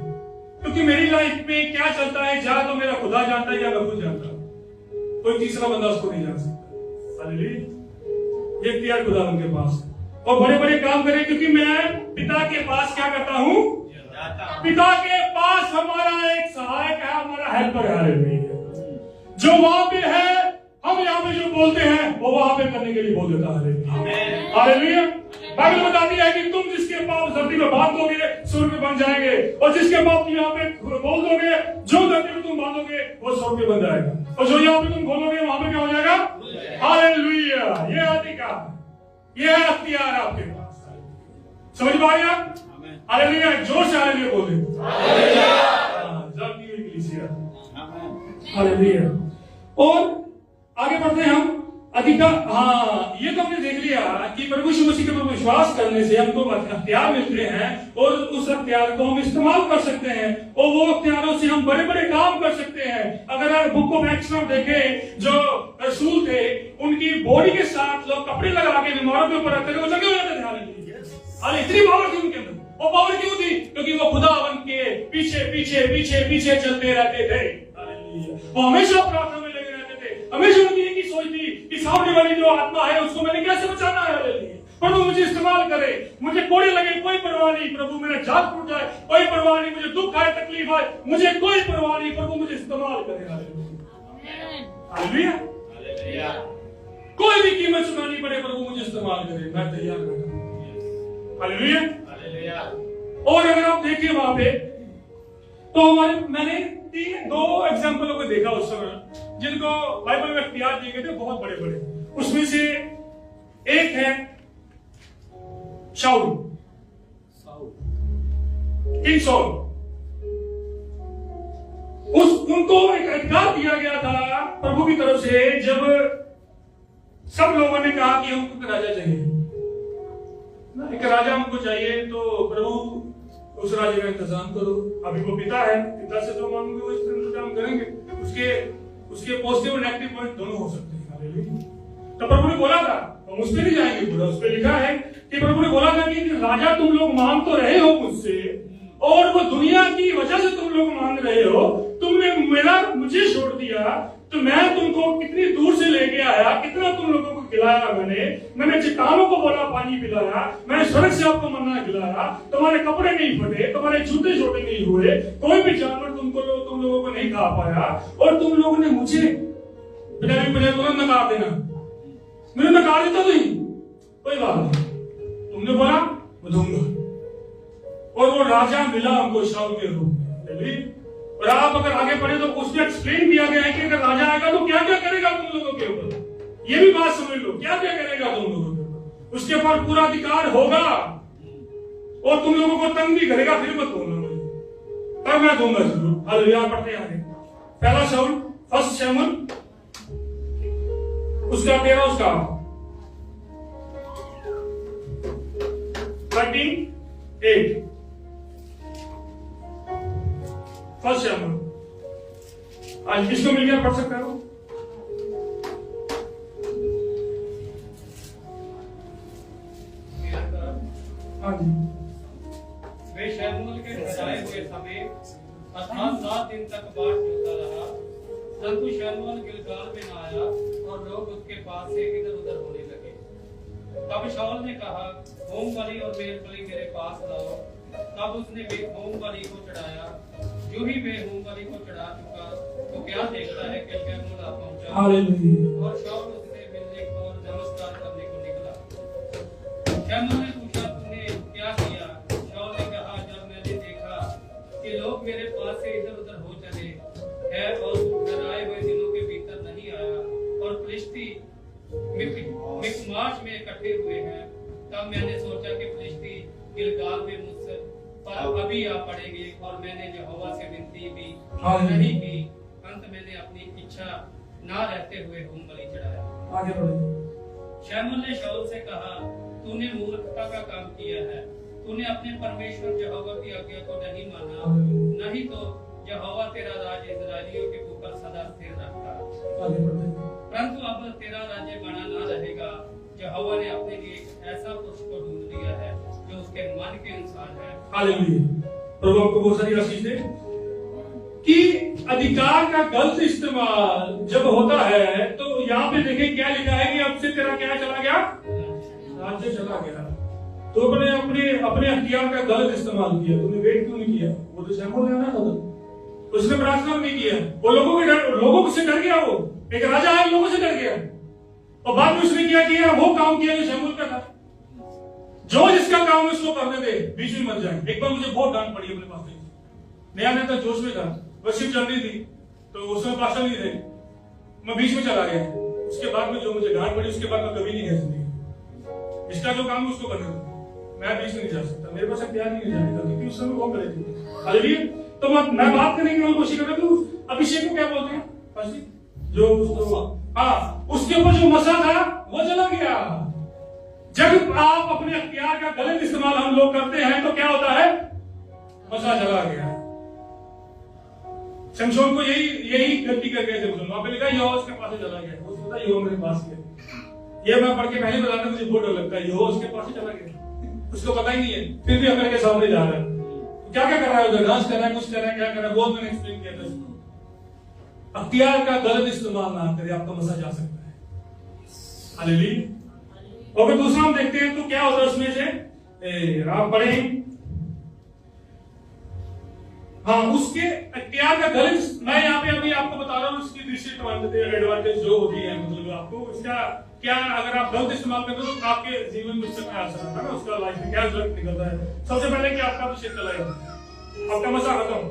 क्योंकि मेरी लाइफ में क्या चलता है या तो मेरा खुदा जानता है या मैं खुद जानता हूं, कोई तीसरा बंदा उसको नहीं जान सकता। हालेलुया। ये इख्तियार खुदा उनके पास है, और बड़े काम करें, क्योंकि मैं पिता के पास क्या करता हूं, पिता के पास हमारा एक सहायक है, हमारा हेल्पर है। हालेलुया। जो वहां पे है, हम यहाँ पे जो बोलते हैं वो वहां पे करने के लिए बोल देता है। हालेलुया। बाइबल बताती है कि तुम जिसके पाप धरती में बांध दोगे स्वर्ग में बन जाएंगे, और जिसके पाप यहाँ पे बोल दोगे, जो धरती में तुम बांधोगे वो स्वर्ग में बन जाएगा, और जो यहाँ पे तुम खोलोगे वहां पे क्या हो जाएगा। हालेलुया। ये अधिकार, ये अख्तियार आपके पास, समझ पा रहे आप? हालेलुया। जोर से हालेलुया बोले। हालेलुया। और आगे बढ़ते हैं हम अधिकार, हाँ, ये तो हमने देख लिया कि प्रभु यीशु मसीह के ऊपर विश्वास करने से हमको हथियार मिलते हैं और उस हथियार को हम इस्तेमाल कर सकते हैं और वो हथियारों से हम बड़े बड़े काम कर सकते हैं। अगर आप बुक ऑफ एक्ट्स में देखें, जो रसूल थे उनकी बॉडी के साथ लोग कपड़े लगा के बीमारों के ऊपर रखते थे, वो लगे हुए थे ध्यान दीजिए। और इतनी पावर थी उनके अंदर। वो पावर क्यों थी? क्योंकि वो खुदावन के पीछे पीछे पीछे पीछे चलते रहते थे। वो हमेशा प्रार्थना में लगे रहते थे। हमेशा उनकी एक ही सोच थी कि सामने वाली जो आत्मा है उसको मैंने कैसे बचाना है। प्रभु मुझे इस्तेमाल करे, मुझे कोड़े लगे कोई परवाह नहीं, प्रभु मेरा जात टूट जाए कोई परवाह नहीं, मुझे दुख आए तकलीफ आए मुझे कोई परवाह नहीं, प्रभु मुझे इस्तेमाल करे। हालेलुया। कोई भी कीमत चुकानी पड़े, प्रभु मुझे इस्तेमाल करे, मैं तैयार बैठा हूं। हालेलुया। और अगर आप देखिए वहां पे तो हमारे मैंने दो एग्जाम्पलों को देखा उस समय जिनको बाइबल में अख्तियार दिए गए थे, बहुत बड़े बड़े। उसमें से एक है शाऊल, किंग शाऊल। उनको एक अधिकार दिया गया था प्रभु की तरफ से, जब सब लोगों ने कहा कि हमको एक राजा चाहिए, एक राजा हमको चाहिए, तो प्रभु उस राजा का इंतजाम करो। अभी वो पिता है, पिता से जो मांगोगे वो इस इंतजाम करेंगे। उसके पॉजिटिव और नेगेटिव पॉइंट दोनों हो सकते हैं। हालेलुया। तो प्रभु ने बोला था, हम उस पर नहीं जाएंगे पूरा, उस पर लिखा है कि प्रभु ने बोला था कि राजा तुम लोग मांग तो रहे हो मुझसे, और वो दुनिया की वजह से तुम लोग मांग रहे हो, तुमने मुझे छोड़ दिया, तो मैं तुमको कितनी दूर से लेके आया, कितना तुम लोगों को खिलाया। मैंने चट्टानों को बोला पानी पिलाया, मैंने स्वर्ग से आपको मन्ना खिलाया, तुम्हारे कपड़े नहीं फटे, तुम्हारे जूते छोटे नहीं हुए, कोई भी जानवर तुम लोगों को नहीं खा पाया, और तुम लोगों ने मुझे नकार देना, मैंने नकार देता नहीं, कोई बात नहीं, तुमने बोला मैं दूंगा। और वो राजा मिला हमको शाऊल के रूप में। और आप अगर आगे पढ़े तो उसमें एक्सप्लेन किया गया है कि अगर राजा आएगा तो क्या क्या करेगा तुम लोगों के ऊपर। ये भी बात समझ लो, क्या क्या करेगा तुम लोगों के ऊपर। उसके ऊपर पूरा अधिकार होगा और तुम लोगों को तंग भी करेगा, फिर मत बोलना मुझे, पर मैं दूंगा जरूर। हालेलुया। पढ़ते हैं आगे। पहला शाऊल, फर्स्ट शमूएल, उसका 13:8। फर्स्ट शमूएल। आज किसको मिल गया, पढ़ सकता है वो? हाँ जी। वे शमूएल के ठहराए हुए समय अर्थात 7 दिन तक बाट जोता रहा, परंतु शमूएल गिलगाल में न आया और लोग उसके पास से इधर उधर होने लगे। तब शाऊल ने कहा, होम बलि और मेल बलि मेरे पास लाओ। तब उसने होम बलि को चढ़ाया। जो ही वे होम बलि को चढ़ा चुका तो क्या देखता है कि शमूएल आ पहुंचा। हालेलुया। और शाऊल उससे मिलने को और नमस्कार करने को निकला। शमूएल ने पूछा, तुमने क्या किया? शाऊल ने कहा, जब मैंने देखा कि लोग मेरे पास से इधर उधर हो चले हैं और ठहराए हुए दिनों के भीतर नहीं आया और फिलिस्ती मिकमाश में इकट्ठे हुए हैं, तब मैंने सोचा कि फिलिस्ती गिलगाल में मुझसे पर अभी आ पड़ेंगे, और मैंने यहोवा से विनती भी नहीं की। अंत मैंने अपनी इच्छा ना रहते हुए होम बलि चढ़ाया। आगे बढ़े। शमूएल ने शाऊल से कहा, तूने मूर्खता का काम किया है। तूने अपने परमेश्वर यहोवा की आज्ञा को नहीं माना, नहीं तो यहोवा तेरा राज इस्राएलियों के ऊपर सदा स्थिर रखता। परंतु अब तेरा राज्य बना न रहेगा। यहोवा ने अपने लिए एक ऐसा पुरुष को ढूंढ लिया है जो उसके मन के अनुसार है। हालेलुया। प्रभु आपको बहुत सारी आशीष दे कि अधिकार का गलत इस्तेमाल जब होता है तो यहाँ पे देखें क्या लिखा है कि अब से तेरा क्या चला गया, राज्य चला गया। तो अपने अपने अपने हथियार का गलत इस्तेमाल किया। तूने वेट क्यों नहीं किया? वो तो शमूएल ने ना, उसने प्रार्थना नहीं किया। वो लोगों से डर गया। वो एक राजा है, लोगों से डर गया और बाद में उसने क्या किया, वो काम किया जो शमूएल का था। जो जिसका काम उसको करने दे, बीच में मत जाए। एक बार मुझे बहुत डांट पड़ी अपने पास, नया नया था, जोश में था, वर्शिप चल रही थी, तो उसमें पास्टर नहीं थे, मैं बीच में चला गया। उसके बाद में जो मुझे डांट पड़ी, उसके बाद मैं कभी नहीं गया जिंदगी। जिसका जो काम है उसको करने दो, मैं बीच में नहीं जा सकता। मेरे पास अख्तियार नहीं जाने का, क्योंकि उस समय कौन करेगी। हालेलुया। तो मैं बात करने की कोशिश कर रहा हूँ। अभिषेक को क्या बोलते हैं? जो उसको हाँ, उसके ऊपर जो मसा था वो चला गया। जब आप अपने अख्तियार का गलत इस्तेमाल हम लोग करते हैं तो क्या होता है? मसा चला गया। शमशोन को यही गलती कर गए थे। वहां पे लिखा यहोवा उसके पास से चला गया। वो सोचा यहोवा मेरे पास गया। ये मैं पढ़ के पहले बताना मुझे बहुत डर लगता है। यहोवा उसके पास से चला गया, उसको पता ही नहीं है, फिर भी अकल के सामने जा रहा है। क्या क्या कर रहा है उधर? डांस कर रहा है, कुछ कर रहा है, क्या कर रहा है, वो मैंने एक्सप्लेन किया था उसको। अख्तियार का गलत इस्तेमाल ना करें, आपका मसा जा सकता है। हालेलुया। और फिर दूसरा हम देखते हैं तो क्या होता है उसमें से, आप पढ़ें, हाँ, उसके अख्तियार का गलत, मैं यहाँ पे अभी आपको बता रहा हूँ उसकी डिसएडवांटेज जो होती है, मतलब आपको उसका क्या, अगर आप गलत इस्तेमाल करते हो तो आपके जीवन में उसका क्या असर आता है ना, उसका लाइफ में क्या रिजल्ट निकलता है। सबसे पहले कि आपका अभिषेक चला जाता, आपका मसा खत्म,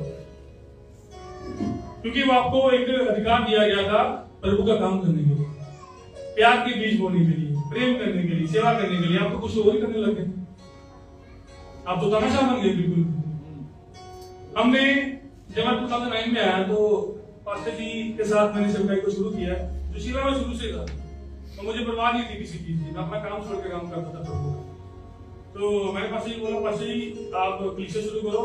क्योंकि वो आपको एक अधिकार दिया गया था प्रभु का काम करने के लिए, प्यार के बीज बोने के लिए, प्रेम करने के लिए, सेवा करने के लिए। आप तो कुछ और ही करने लगे, आप तो तमाशा बन गए बिल्कुल। हमने जब मैं 2009 में आया तो पास्टर जी के साथ मैंने सेवकाई को शुरू किया, जो शिला में शुरू से था। तो मुझे परवाह नहीं थी किसी चीज की, मैं अपना काम छोड़ के काम करता था प्रभु का। तो मैंने पास्टर जी बोला, पास्टर जी आप क्लीसे शुरू करो,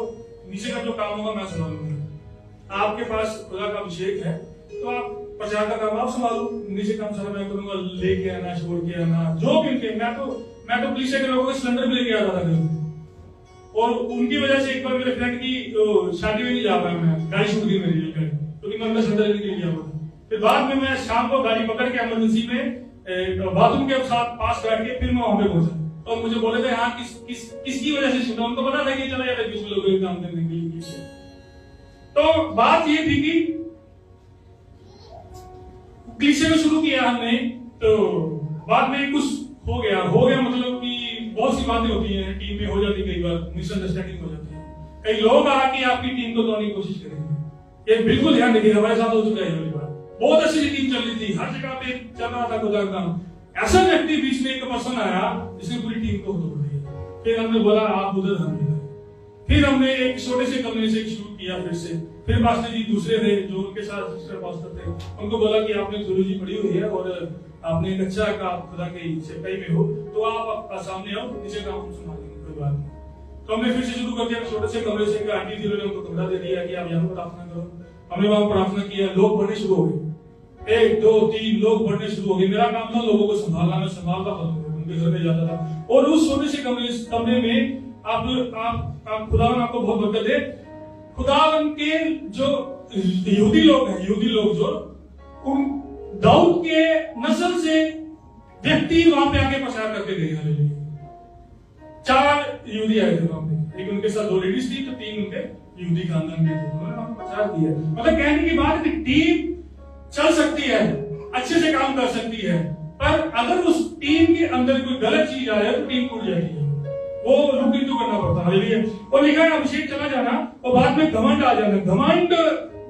नीचे का जो काम होगा मैं संभालूंगा। आपके पास खुदा का अभिषेक है तो आप प्रचार का काम आप संभालो, नीचे काम सारा मैं करूंगा, लेके आना, छोड़ के आना, जो भी उनके। मैं तो क्लीसे के लोगों को सिलेंडर भी लेके आता था, और उनकी वजह से एक बार मेरे फ्रेंड की शादी में नहीं जा पाया, मैं गाड़ी छूट गई मेरी, क्योंकि मैं अंदर सिलेंडर लेके गया हुआ था। फिर बाद में मैं शाम को गाड़ी पकड़ के इमरजेंसी में बाथरूम के साथ पास बैठ के फिर मैं वहां पे पहुंचा। तो मुझे बोले थे हाँ किसकी वजह से छूटा, उनको पता था कि चला जाता बीच में लोगों के काम करने के लिए। तो बात ये थी कि क्लीशे में शुरू किया हमने, तो बाद में कुछ हो गया मतलब कि बहुत सी बातें होती हैं टीम में, हो जाती कई बार मिसअंडरस्टैंडिंग हो जाती है। कई लोग आके आपकी टीम को तोड़ने की कोशिश करेंगे, ये बिल्कुल ध्यान रखिए। हमारे साथ हो चुका है ये बात, बहुत अच्छी टीम चल रही थी, हर जगह पे चल रहा था खुदा का काम। ऐसा व्यक्ति बीच में एक पर्सन आया जिसने पूरी टीम को तोड़ दिया। फिर हमने बोला आप उधर, हम फिर हमने एक छोटे से कमरे से शुरू किया फिर पास्टर जी दूसरे थे जो उनके साथ सिस्टर पास्टर थे, उनको बोला कि आपने थ्योलॉजी पढ़ी हुई है और आपने एक अच्छा का खुदा के सेवकाई में हो, तो आप सामने आओ, नीचे काम हम संभालेंगे, कोई बात नहीं। तो हमने फिर से शुरू कर दिया, छोटे से कमरे से आंटी थी, उन्होंने उनको कमरा दे दिया कि आप यहाँ प्रार्थना करो। हमने वहां प्रार्थना किया, लोग बढ़ने शुरू हो गए, 1 2 3 लोग बढ़ने शुरू हो गए। मेरा काम था लोगों को संभालना, मैं संभालता था, उनके घर में जाता था। और उस छोटे से कमरे में आप खुदावन आपको बहुत बरकत दे, खुदावन के जो यहूदी लोग जो उन दाऊद के नस्ल से व्यक्ति वहां पे आके प्रचार करके गए। हालेलुया। 4 यहूदी आए थे वहां पे, एक उनके साथ 2 लेडीज थी, तो 3 उनके यहूदी खानदान के थे, उन्होंने वहां प्रचार किया। मतलब कहने की बात है कि टीम चल सकती है, अच्छे से काम कर सकती है, पर अगर उस टीम के अंदर कोई गलत चीज आ जाए तो टीम टूट जाती है, वो लुक इनटू करना पड़ता है। हालेलुया। और लिखा है अभिषेक चला जाना और बाद में घमंड आ जाना। घमंड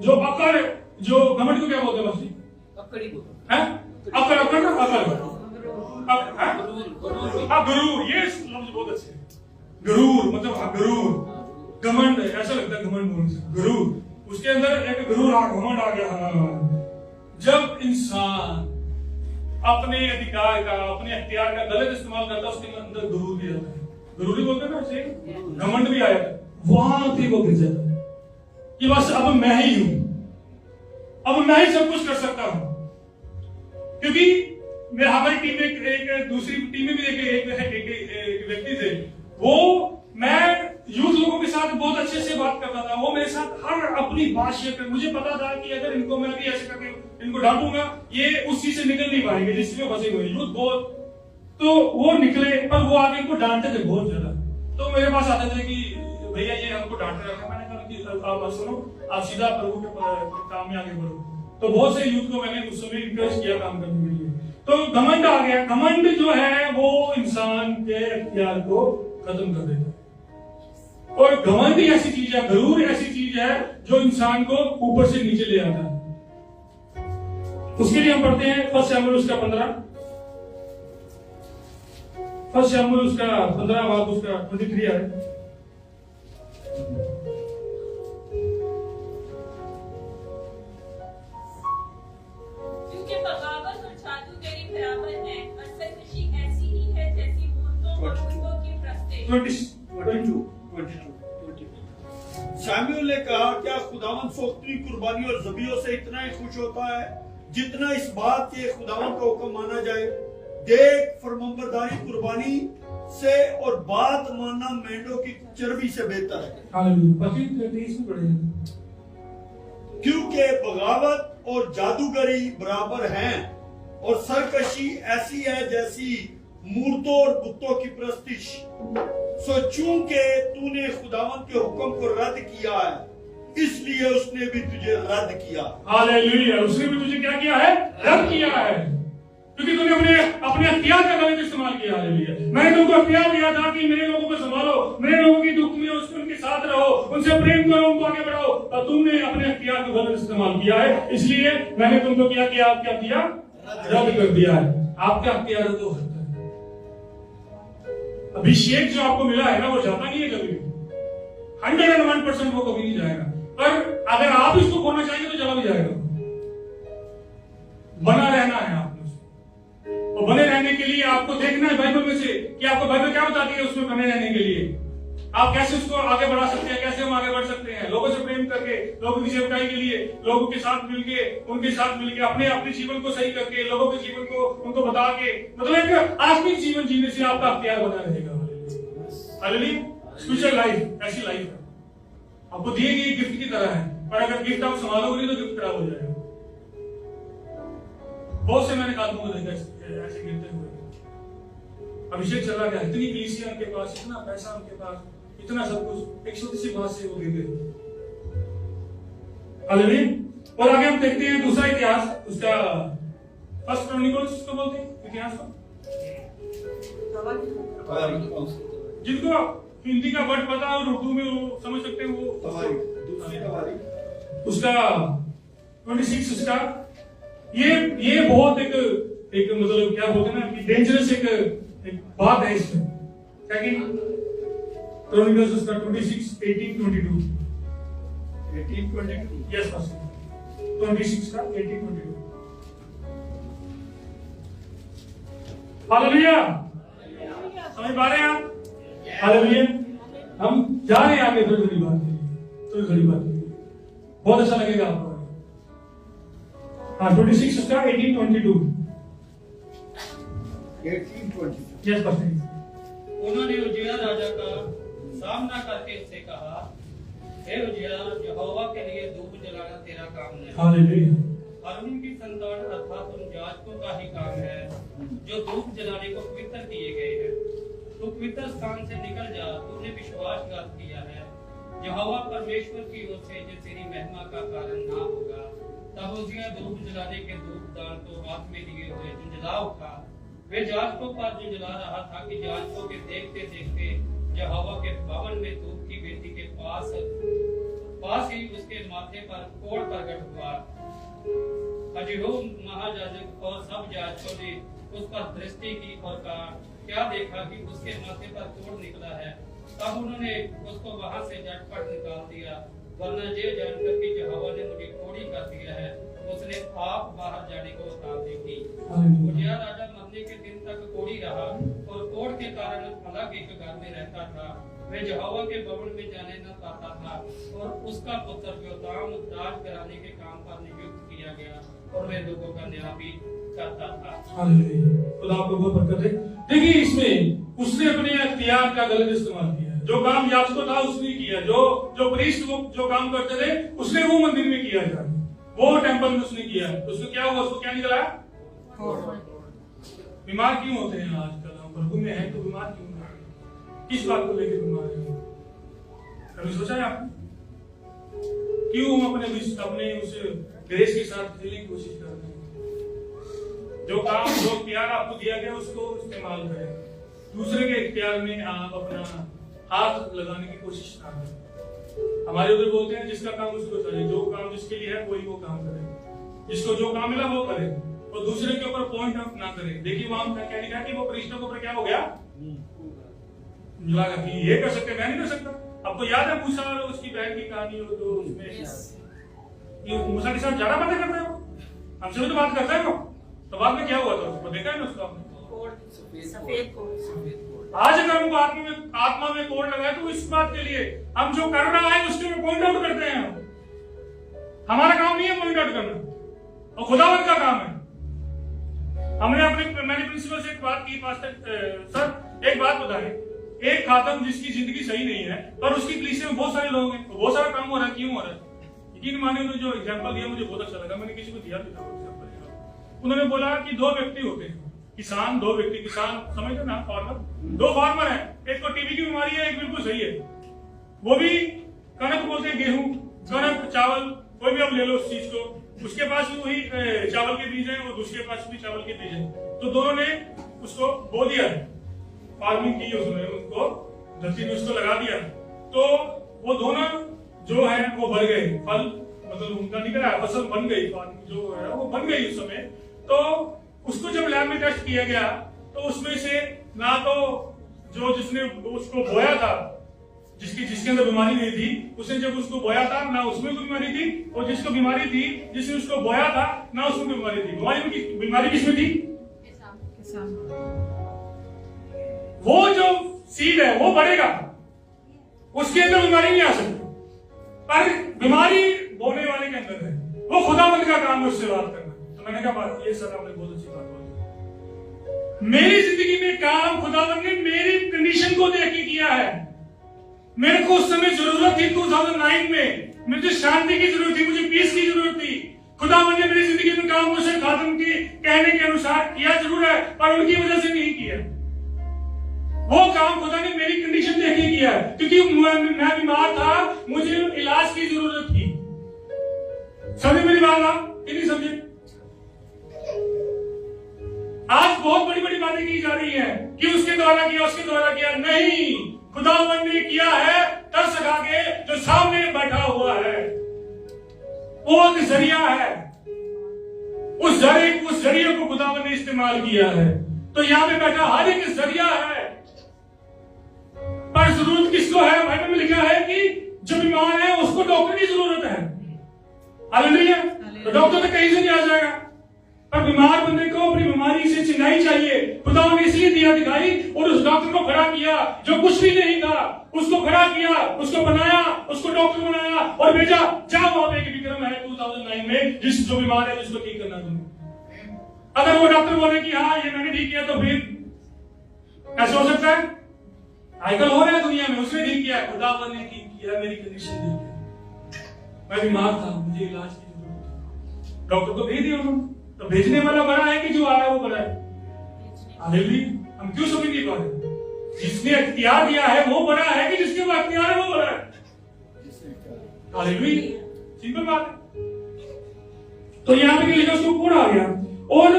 जो अकड़, जो घमंड को क्या बोलते हैं मसीह? अकड़ गरूर, ये लफ्ज बहुत अच्छे हैं। गरूर मतलब गरूर, घमंड, ऐसा लगता है घमंड बोलने से, गरूर। उसके अंदर एक गरूर घमंड आ गया। जब इंसान अपने अधिकार का, अपने अख्तियार का गलत इस्तेमाल करता है, उसके अंदर गरूर भी आता है। गरूरी बोलते हैं ना उसे, घमंड भी आया, वहां पे वो गिर जाता है कि बस अब मैं ही हूं, अब मैं ही सब कुछ कर सकता हूं। क्योंकि मेरे हमारी टीम में एक दूसरी टीम में भी एक व्यक्ति थे, वो मैं यूथ लोगों के साथ बहुत अच्छे से बात करता था, वो मेरे साथ हर अपनी बात शेयर कर, मुझे पता था कि अगर इनको मैं भी ऐसे करके इनको डांटूंगा ये उस चीज से निकल नहीं पाएंगे जिसमें फंसे हुए यूथ बहुत। तो वो निकले, पर वो आगे इनको डांटते थे बहुत ज्यादा। तो मेरे पास आते थे कि भैया ये हमको डांट रहे हैं। मैंने कहा कि आप सुनो, आप सीधा प्रभु के काम में आगे बढ़ो। तो बहुत से यूथ को मैंने उस समय इंकरेज किया काम करने के लिए। तो घमंड आ गया। घमंड जो है वो इंसान के अख्तियार को खत्म कर देता है, और घमंड ही ऐसी चीज है, गरूर ऐसी चीज है जो इंसान को ऊपर से नीचे ले आता है। उसके लिए हम पढ़ते हैं 1 शमूएल उसका 15, 1 शमूएल उसका 15 बात उसका 23 है। क्योंकि बगावत 22। शमूएल ने कहा, क्या खुदावंद सोख्ती कुर्बानी और ज़बीहों से इतना ही खुश होता है जितना इस बात के खुदावंद का हुक्म माना जाए? देख, फरमाबरदारी कुर्बानी से और बात मानना मेंढों की चर्बी से बेहतर है, क्योंकि बगावत और जादूगरी बराबर हैं और सरकशी ऐसी है जैसी मूर्तों और बुतों की प्रस्तिश। सो चूंकि तूने खुदावंद के हुक्म को रद्द किया है, इसलिए उसने भी तुझे रद्द किया। हालेलुया, उसने भी तुझे क्या किया है? रद्द किया है, क्योंकि तूने अपने अख्तियार का गलत इस्तेमाल किया। हालेलुया, मैंने तुमको अख्तियार दिया था कि मेरे लोगों को संभालो, मेरे लोगों की दुख में उनके साथ रहो, उनसे प्रेम करो, उनको आगे बढ़ाओ, और तुमने अपने अख्तियार का गलत इस्तेमाल किया है, इसलिए मैंने तुमको क्या किया? आपके अख्तियार रद्द कर दिया है। आपका अख्तियार रद्द हो सकता है। अभिषेक जो आपको मिला है ना, वो जाता नहीं है कभी, 101% वो कभी नहीं जाएगा। पर अगर आप इसको खोना चाहेंगे तो चला भी जाएगा। बना रहना है आपने उसको, और बने रहने के लिए आपको देखना है बाइबल में से कि आपको बाइबल क्या बताती है उसमें बने रहने के लिए आप कैसे उसको आगे बढ़ा सकते हैं, कैसे हम आगे बढ़ सकते हैं। लोगों से प्रेम करके, लोगों की सेवकाई के लिए, लोगों के साथ मिलके, उनके साथ मिलके, अपने जीवन को सही करके, लोगों के जीवन को उनको बता के, मतलब एक आत्मिक जीवन जीने से आपका अख्तियार बना रहेगा। हालेलुया, स्पिरिचुअल लाइफ ऐसी लाइफ है, आपको दी गई गिफ्ट की तरह है, पर अगर गिफ्ट आप संभालोगे नहीं तो गिफ्ट खराब हो जाएगा। बहुत से मैंने आदमियों को देखा ऐसे गिरते हुए। अभिषेक चला गया, इतनी कलीसिया उनके पास, इतना पैसा उनके पास, इतना सब कुछ, एक छोटी सी बात से वो गिर गए। हालेलुया। और आगे हम देखते हैं दूसरा इतिहास, उसका फर्स्ट क्रॉनिकल्स उसको बोलते हैं इतिहास को। जिनको हिंदी का वर्ड पता और उर्दू में वो समझ सकते हैं, वो उसका 26 उसका ये बहुत एक मतलब क्या बोलते हैं ना कि डेंजरस एक बात है इसमें। सेकंड क्रॉनिकल्स उसका 26 18-22 यस पास्टर 26 का 18-22। हालेलुया, समझ पा रहे हैं आप? हालेलुया, हम जा रहे हैं आगे थोड़ी बात के लिए, थोड़ी घड़ी बात के लिए, बहुत अच्छा लगेगा आपको। हाँ 26 उसका 18-22 यस पास्टर। उन्होंने उजिया राजा का सामना करके उससे कहा, हे उजिया, यहोवा के लिए धूप जलाना तेरा काम नहीं, हालेलुया, हारून की संतान अर्थात उन याजकों का ही काम है जो धूप जलाने को पवित्र किए गए हैं। तू पवित्र स्थान से निकल जा, तूने विश्वासघात किया है यहोवा परमेश्वर की ओर से जो तेरी महिमा का कारण ना होगा। तब उजिया धूप जलाने के धूप दान को हाथ में लिए हुए झुंझला उठा। वे याजकों पर झुंझला रहा था कि याजकों के देखते देखते यहोवा के भवन में धूप की वेदी के पास ही उसके माथे पर कोढ़ प्रकट हुआ। अजहू महायाजक और सब याजकों ने उस पर दृष्टि की और कहा, क्या देखा कि उसके माथे पर कोढ़ निकला है। तब उन्होंने उसको वहां से झटपट निकाल दिया, वरना ये जानकर कि यहोवा ने मुझे कोढ़ी कर दिया है, उसने आप बाहर जाने को उतावली की। उजिया राजा मरने के दिन तक कोढ़ी रहा और कोढ़ के कारण अलग एक घर में रहता था। वे यहोवा के भवन में जाने न पाता था और उसका पुत्र योताम राज कराने के काम पर नियुक्त किया गया और वे लोगों का न्याय भी करता था। हालेलुया, खुदा आपको बहुत बरकत दे। देखिए इसमें उसने अपने अख्तियार का गलत इस्तेमाल किया। जो काम याजकों था उसने किया, जो प्रीस्ट जो काम करते थे उसने वो मंदिर में किया जाए, वो टेंपल में उसने किया। उसको क्या हुआ? उसको क्या निकला? बीमार क्यों होते हैं आजकल? हम प्रभु में हैं तो बीमार क्यों हैं? किस बात को लेकर बीमार हैं? कभी सोचा है आपने? क्यों हम अपने उस ग्रेस के साथ खेलने की कोशिश कर रहे हैं? जो काम जो प्यार आपको दिया गया उसको इस्तेमाल करें, दूसरे के इख्तियार में आप अपना हाथ लगाने की कोशिश ना करें। हमारे उधर बोलते हैं जिसका काम उसको करे, जो काम जिसके लिए है वही वो काम करे, जिसको जो काम मिला वो करे और दूसरे के ऊपर पॉइंट आउट ना करे। देखिए वहां क्या लिखा है कि वो प्रीस्टों के ऊपर क्या हो गया, लगा कि ये कर सकते मैं नहीं कर सकता। आपको याद है मूसा और उसकी बहन की कहानी हो, तो उसमें ये मूसा के साथ ज्यादा बातें करते हैं, हमसे भी तो बात करते हैं वो, तो बाद में क्या हुआ था उसको देखा है ना उसका सफेद कोढ़ आज अगर हमको आत्मा में कोड लगाए तो इस बात के लिए हम जो कर रहा है उसके ऊपर पॉइंट आउट करते हैं। हमारा काम नहीं है पॉइंट आउट करना, और खुदावंद का काम है। मैंने प्रिंसिपल से एक बात की, पास्टर सर एक बात बताएं, एक खातम जिसकी जिंदगी सही नहीं है पर उसकी कलीसिया में बहुत सारे लोग हैं, बहुत सारा काम हो रहा है, क्यों हो रहा है? यकीन माने तो जो एग्जांपल दिया मुझे बहुत अच्छा लगा, मैंने किसी को दिया भी था एग्जांपल। उन्होंने बोला कि दो व्यक्ति होते हैं, किसान, दो व्यक्ति, किसान समझते ना, फार्मर, दो फार्मर हैं, एक को टीबी की बीमारी है, एक बिल्कुल सही है। वो भी कनक बोलते हैं, गेहूं, कनक, चावल, कोई भी आप ले लो उस चीज को, उसके पास भी वही चावल के बीज है और दूसरे पास भी चावल के बीज है, तो दोनों ने उसको बो दिया है, फार्मिंग की उसने, उनको धरती में उसको लगा दिया, तो वो दोनों जो है वो बढ़ गए, फल मतलब उनका निकला, फसल बन गई, जो है वो बन गई उस समय। तो उसको जब लैब में टेस्ट किया गया तो उसमें से ना तो जो जिसने उसको बोया था, जिसके अंदर बीमारी नहीं थी, उसने जब उसको बोया था ना उसमें कोई बीमारी थी, और जिसको बीमारी थी जिसने उसको बोया था ना उसमें बीमारी थी। बीमारी किसमें थी? वो जो सीड है वो बढ़ेगा, उसके अंदर बीमारी नहीं आ सकती, पर बीमारी बोने वाले के अंदर है। वो खुदावंद का काम है उससे बात करना। तो मैंने कहा बात ये सर आपने बहुत अच्छी बात बोली। मेरी जिंदगी में काम खुदावंद ने मेरी कंडीशन को देख के किया है। मेरे को उस समय जरूरत थी 2009 में, मुझे शांति की जरूरत थी, मुझे पीस की जरूरत थी। खुदावंद ने मेरी जिंदगी में काम मुझे खातम के कहने के अनुसार किया जरूर है, पर उनकी वजह से नहीं किया। वो काम खुदा ने मेरी कंडीशन देख के किया है, क्योंकि मैं बीमार था, मुझे इलाज की जरूरत थी। समझे मेरी बात आप कि नहीं समझे? आज बहुत बड़ी बड़ी बातें की जा रही हैं कि उसके द्वारा किया, उसके द्वारा किया, नहीं, खुदावंद ने किया है तरस खा के जो सामने बैठा हुआ है। वो एक जरिया है, उस जरिए को खुदावंद ने इस्तेमाल किया है। तो यहाँ पे बैठा हर एक जरिया है, पर जरूरत किसको है? बाइबल में लिखा है कि जो बीमार है उसको डॉक्टर की जरूरत है। हालेलुया। तो डॉक्टर तो कहीं से नहीं आ जाएगा, पर बीमार बंदे को अपनी बीमारी से चिन्हाई चाहिए। खुदा ने इसलिए दिया दिखाई और उस डॉक्टर को खड़ा किया जो कुछ भी नहीं था, उसको खड़ा किया, उसको बनाया, उसको डॉक्टर बनाया और भेजा, जाओ वहां पे एक विक्रम है 2009 में जिस जो बीमार है जिसको ठीक करना तुम्हें। अगर वो डॉक्टर बोले कि हाँ ये मैंने ठीक किया, तो फिर ऐसा हो सकता है? आजकल हो रहा है दुनिया में, उसने ठीक किया, खुदावंद ने ठीक किया, मेरी कंडीशन ठीक है, मैं बीमार था, मुझे इलाज की जरूरत थी, डॉक्टर को भेज दिया उन्होंने। तो भेजने वाला बड़ा है कि जो आया वो बड़ा है? हालेलुया। हम क्यों समझ नहीं पा रहे? जिसने अख्तियार दिया है वो बड़ा है कि जिसके पास अख्तियार है वो बड़ा है? हालेलुया, सिंपल बात है। तो यहाँ पे लिखा उसको कोड आ गया, और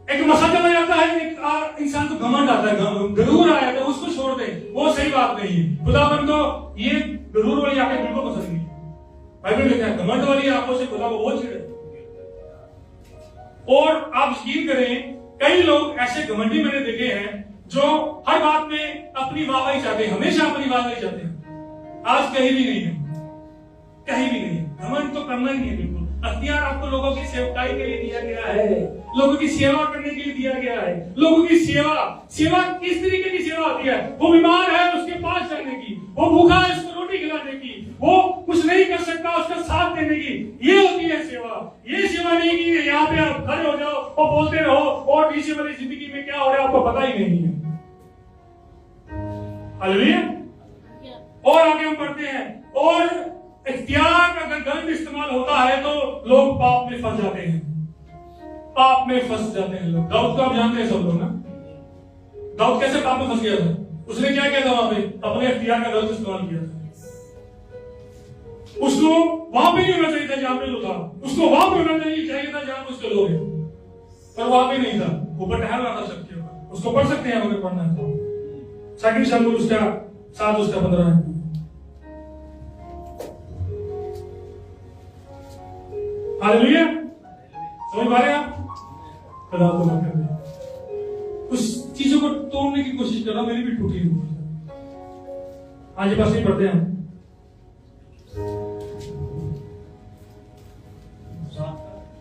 एक मसा चला जाता है, एक इंसान को घमंड आता है, गरूर आया तो उसको छोड़ दे, वो सही बात नहीं है। खुदावंद को ये गरूर वाली आंखें बिल्कुल पसंद नहीं। बाइबल में लिखा है घमंड वाली आंखों से खुदा को बहुत चिढ़े। और आप यकीन करें, कई लोग ऐसे घमंडी मैंने देखे हैं जो हर बात में अपनी वाहवाही चाहते हैं, हमेशा अपनी वाहवाही चाहते हैं। आज कहीं भी नहीं है, कहीं भी नहीं है। घमंड तो करना ही नहीं है बिल्कुल। अख्तियार आपको लोगों की सेवकाई के लिए दिया गया है, लोगों की सेवा करने के लिए दिया गया है। लोगों की सेवा किस तरीके की सेवा होती है? वो बीमार है उसके पास जाने की, वो भूखा है उसको रोटी खिलाने की, वो कुछ नहीं कर सकता उसका साथ देने की, ये होती है सेवा। ये सेवा नहीं कि यहाँ पे आप खड़े हो जाओ और बोलते रहो और पीछे वाली जिंदगी में क्या हो रहा है आपको पता ही नहीं है। हालेलुया। और आगे हम पढ़ते हैं, और इख्तियार का अगर गलत इस्तेमाल होता है तो लोग पाप में फंस जाते हैं, पाप में फंस जाते हैं लोग। दाऊद को आप जानते हैं सब लोग ना, दाऊद कैसे पाप में फंस गया था? उसने क्या किया था? वहां पे अपने इख्तियार का गलत इस्तेमाल किया था। उसको वहां पे नहीं होना चाहिए था जहां पे लोग था, उसको वहां पे होना चाहिए था जहां पे उसके लोग हैं, पर वहां पे नहीं था। ऊपर टहल रहा था शक्ति होगा, उसको पढ़ सकते हैं अगर पढ़ना है तो। सेकंड शमूएल उसका 7 उसका 15 है। हालेलुया। समझ पा रहे हैं आप? खुदा को माफ कर दे। कुछ चीजों को तोड़ने की कोशिश कर रहा, मेरी भी टूटी हुई। आज पास ही पढ़ते हैं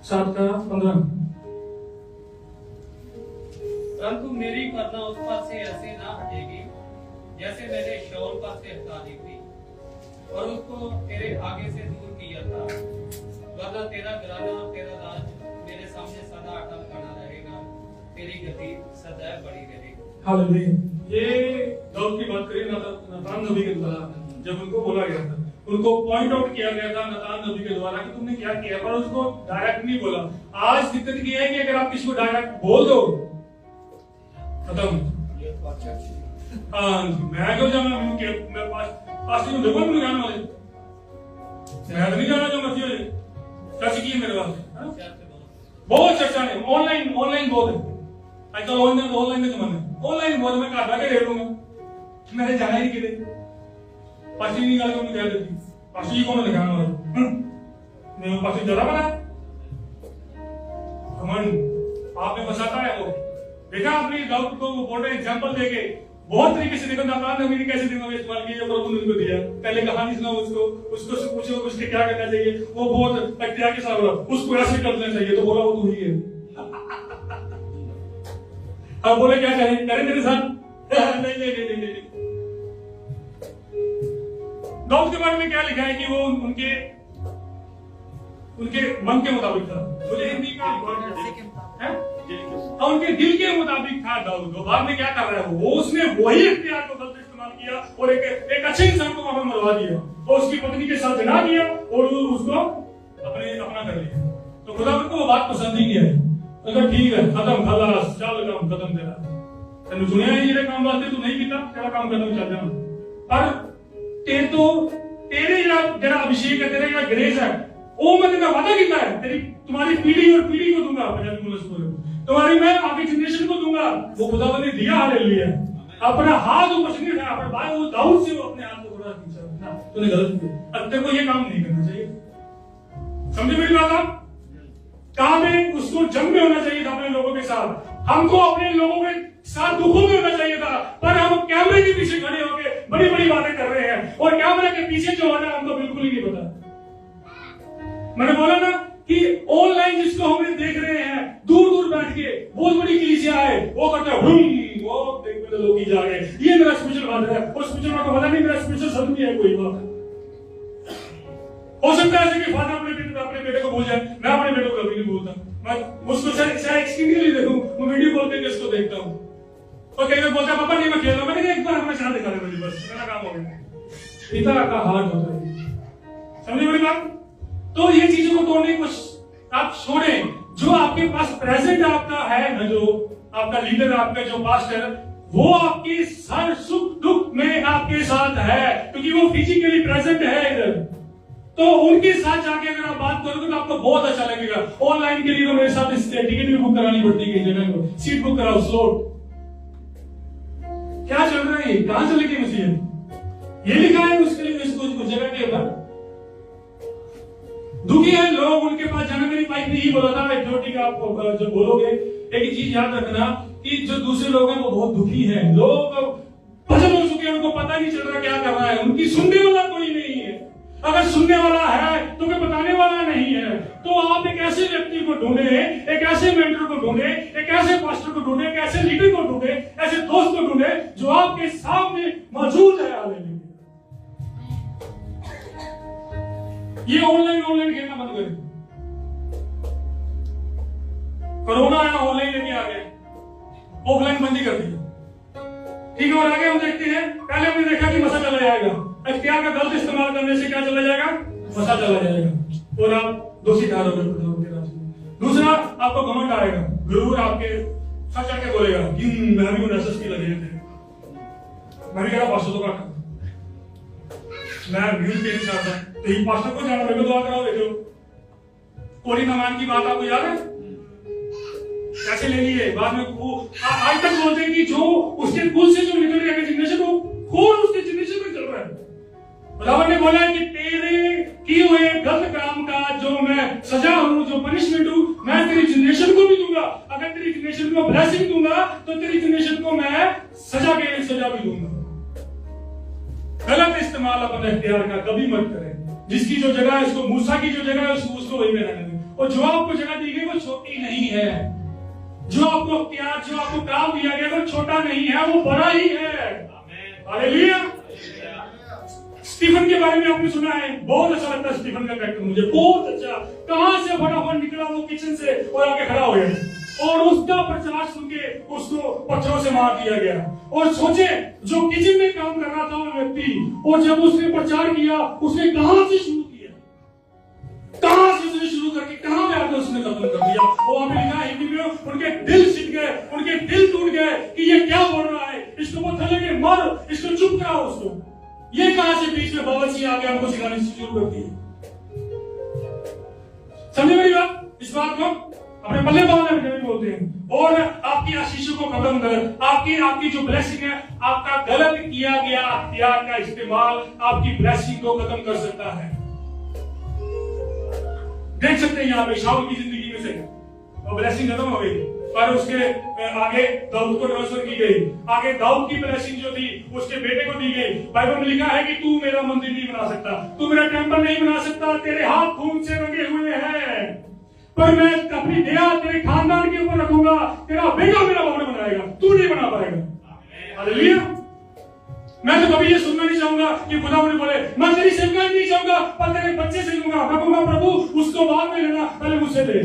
7 का 15। परंतु मेरी करना उस पर से ऐसे ना हटेगी जैसे मैंने शौल पर से हटा दी थी और उसको तेरे आगे से दूर किया था, वरना तेरा घराना और तेरा राज मेरे सामने सदा अटल बना रहेगा, तेरी गति सदैव बढ़ी रहेगी। हालेलुया। ये दाऊद की बात करें नातान नबी के द्वारा, जब उनको बोला गया था, उनको पॉइंट आउट किया गया था नातान नबी के द्वारा कि तुमने क्या किया, पर उसको डायरेक्ट नहीं बोला। आज दिक्कत ये है कि अगर आप किसी को डायरेक्ट बोल दो खत्म। हाँ जी, मैं क्यों जाना, मैं पास में देखो मुझे जाने वाले, मैं तो नहीं जाना जो मर्जी हो जाए। सच की है मेरे पास, बहुत चर्चा है, ऑनलाइन बहुत है आजकल, ऑनलाइन का जमाना है, ऑनलाइन बहुत मैं घर बैठे रह लूंगा, मैंने जाना ही किधर, पासी निकाल के उन्हें कह देती पासी कौन दिखाने वाला, मैं पासी ज्यादा बना घमंड आप में बसाता है वो। देखा आपने दाऊद को बोल रहे एग्जांपल देके बहुत तरीके से देखो नातान नबी ने कैसे दिमाग इस्तेमाल किया जो प्रभु ने उनको दिया। पहले कहानी सुनाओ उसको से पूछो उसके क्या करना चाहिए, वो बहुत अख्तियार के साथ बोला उसको ऐसे करना चाहिए, तो बोला वो तू ही है। अब बोले क्या करें तेरे साथ नहीं। दाऊद के बारे में क्या लिखा है कि वो उनके मन के मुताबिक था, मुझे हिंदी का उनके दिल के मुताबिक था दाऊद। बाद में क्या कर रहा है वो उसने वही इख्तियार को गलत इस्तेमाल किया और एक अच्छे इंसान को वहां पर मरवा दिया और उसकी पत्नी के साथ जना किया और उसको अपना कर लिया। तो खुदा को वो बात पसंद ही नहीं आई। अगर ठीक है खत्म खलास चल काम खत्म तेरा, तेन सुनिया है ये काम वास्ते तू नहीं किया, तेरा काम खत्म चल जाना। पर तेरे जरा अभिषेक है, तेरा जरा ग्रेस है, वो मैं तेरा वादा किया है, तेरी तुम्हारी पीढ़ी और पीढ़ी को दूंगा, तुम्हारी मैं आगे जनरेशन को दूंगा। वो खुदावंद ने दिया, हालेलुया। अपना हाथ ऊपर से नहीं उठाया, अपने भाई वो दाऊद से वो अपने हाथ को थोड़ा खींचा ना, तूने गलत किया, तेरे को ये काम नहीं करना चाहिए। समझे मेरी बात आप? काम है उसको जंग में होना चाहिए था अपने लोगों के साथ, हमको अपने लोगों के साथ दुखों में होना चाहिए था, पर हम कैमरे के पीछे खड़े होकर बड़ी बड़ी बातें कर रहे हैं और कैमरे के पीछे जो होना हमको बिल्कुल ही नहीं पता। मैंने बोला ना कि ऑनलाइन जिसको हम देख रहे हैं दूर दूर बैठ के, बहुत बड़ी कलीसिया है, वो करता है वो देख में लोग ही जा रहे हैं, ये मेरा स्पेशल बात है, और स्पेशल बात को पता नहीं मेरा स्पेशल शब्द भी है कोई बात। हो सकता है कि फादर अपने बेटे को बोल जाए, मैं अपने बेटे को कभी नहीं बोलता, मैं उसको शायद स्क्रीन के लिए देखूं, मैं वीडियो कॉल करके उसको देखता हूं और कई बार बोलता है पापा नहीं मैं खेल रहा, मैंने कहा एक बार अपना चाह दिखा दे मुझे, बस मेरा काम हो गया। पिता का हार्ट होता है, समझे मेरी बात? तो ये चीजों को तोड़ने की आप छोड़ें। जो आपके पास प्रेजेंट आपका है ना, जो आपका लीडर, आपका जो पास्टर, वो आपके हर सुख दुख में आपके साथ है, क्योंकि वो फिजिकली प्रेजेंट है इधर। तो उनके साथ जाके अगर आप बात करोगे तो आपको बहुत अच्छा लगेगा। ऑनलाइन के लिए तो मेरे साथ टिकट भी बुक करानी पड़ती है, जगह को सीट बुक कराओ, स्लॉट। क्या चल रहा है, कहां चलेगी मसीह? ये लिखा है उसके लिए उस जगह के ऊपर दुखी है लोग, उनके पास जाना। मेरी वाइफ ने ही बोला था, ज्योति का आप जब बोलोगे एक चीज याद रखना कि जो दूसरे लोग हैं वो बहुत दुखी हैं, लोग भजन हो चुके हैं, उनको पता नहीं चल रहा क्या कर रहा है, उनकी सुनने वाला कोई नहीं है। अगर सुनने वाला है तो कोई बताने वाला नहीं है। तो आप एक ऐसे व्यक्ति को ढूंढे, एक ऐसे मेंटर को ढूंढे, एक ऐसे पास्टर को ढूंढे, एक ऐसे लीडर को ढूंढे, ऐसे दोस्त को ढूंढे जो आपके सामने मौजूद है। ये ऑनलाइन खेलना बंद करें। कोरोना आया, ऑनलाइन लेके आ गए, ऑफलाइन बंदी कर दी, ठीक है। और आगे हम देखते हैं, पहले हमने देखा कि मसा चला जाएगा, अख्तियार का गलत इस्तेमाल करने से क्या चला जाएगा, मसा चला जाएगा और आप दोषी ठहरोगे खुदा के रास्ते में। दूसरा, आपको घमंड आएगा, गुरूर आपके सच करके बोलेगा कि मैं भी एसएसपी लगे थे, मैं भी कह रहा पास्टर तो का मैं व्यूज के साथ था, तो ये पास्टर को जाना, मेरे को दुआ कराओ। देखो कोरी नमान की बात आपको याद है, कैसे ले लिए बाद में वो आज तक बोलते हैं कि जो उसके कुल से जो निकल रहा है जनरेशन, वो कौन उसके जनरेशन में चल रहा है। खुदावंद ने बोला है कि तेरे किए हुए गलत काम का जो मैं सजा हूं, जो पनिशमेंट हूं, मैं तेरी जनरेशन को भी दूंगा। अगर तेरी जनरेशन को ब्लेसिंग दूंगा तो तेरी जनरेशन को मैं सजा भी दूंगा। गलत इस्तेमाल अपने इख्तियार का कभी मत करें। जिसकी जो जगह है, उसको मूसा की जो जगह है उसको वही में रहने दें, और जो आपको जगह दी गई वो छोटी नहीं है, जो आपको अख्तियार, जो आपको काम दिया गया वो छोटा नहीं है, वो बड़ा ही है। हालेलुया। स्टीफन के बारे में आपने सुना है, बहुत अच्छा लगता है स्टीफन का कैरेक्टर मुझे, बहुत अच्छा। कहां से फटाफट निकला वो किचन से और आके खड़ा हो गया और उसका प्रचार सुन के उसको पत्थरों से मार दिया गया। और सोचे जो किचन में काम कर रहा था वो व्यक्ति, और जब उसने प्रचार किया उसने कहां से शुरू किया, कहां से उसने शुरू करके कहां में आकर उसने खत्म कर दिया। वो वहां पे लिखा है हिंदी में, उनके दिल सिट गए, उनके दिल टूट गए कि ये क्या बोल रहा है, इसको पत्थर लेके मारो, इसको चुप कराओ उसको। ये कहां से बीच में बावर्ची आके हमको सिखाने शुरू करती है। समझे मेरी बात? इस बात को अपने पल्ले बांधने में बोलते हैं। और आपकी आशीषों को खत्म कर, आपकी जो ब्लेसिंग है, आपका गलत किया गया अख्तियार का इस्तेमाल आपकी ब्लेसिंग को खत्म कर सकता है। देख सकते हैं यहाँ पे शाऊल की जिंदगी में से वो ब्लेसिंग खत्म हो गई, पर उसके आगे दाऊद को ट्रांसफर की गई। आगे दाऊद की ब्लेसिंग जो थी उसके बेटे को दी गई। बाइबल में लिखा है कि तू मेरा मंदिर नहीं बना सकता, तू मेरा टेंपल नहीं बना सकता, तेरे हाथ खून से रंगे हुए हैं, पर मैं अपनी दया तेरे खानदान के ऊपर रखूंगा, तेरा बेटा मेरा भवन बनाएगा, तू नहीं बना पाएगा। हालेलुया। मैं तो कभी ये सुनना नहीं चाहूंगा कि खुदा मुझे बोले मैं तेरी सेवकाई नहीं चाहूंगा पर तेरे बच्चे से लूंगा। मैं कहूंगा प्रभु उसको बाद में लेना, पहले मुझसे ले,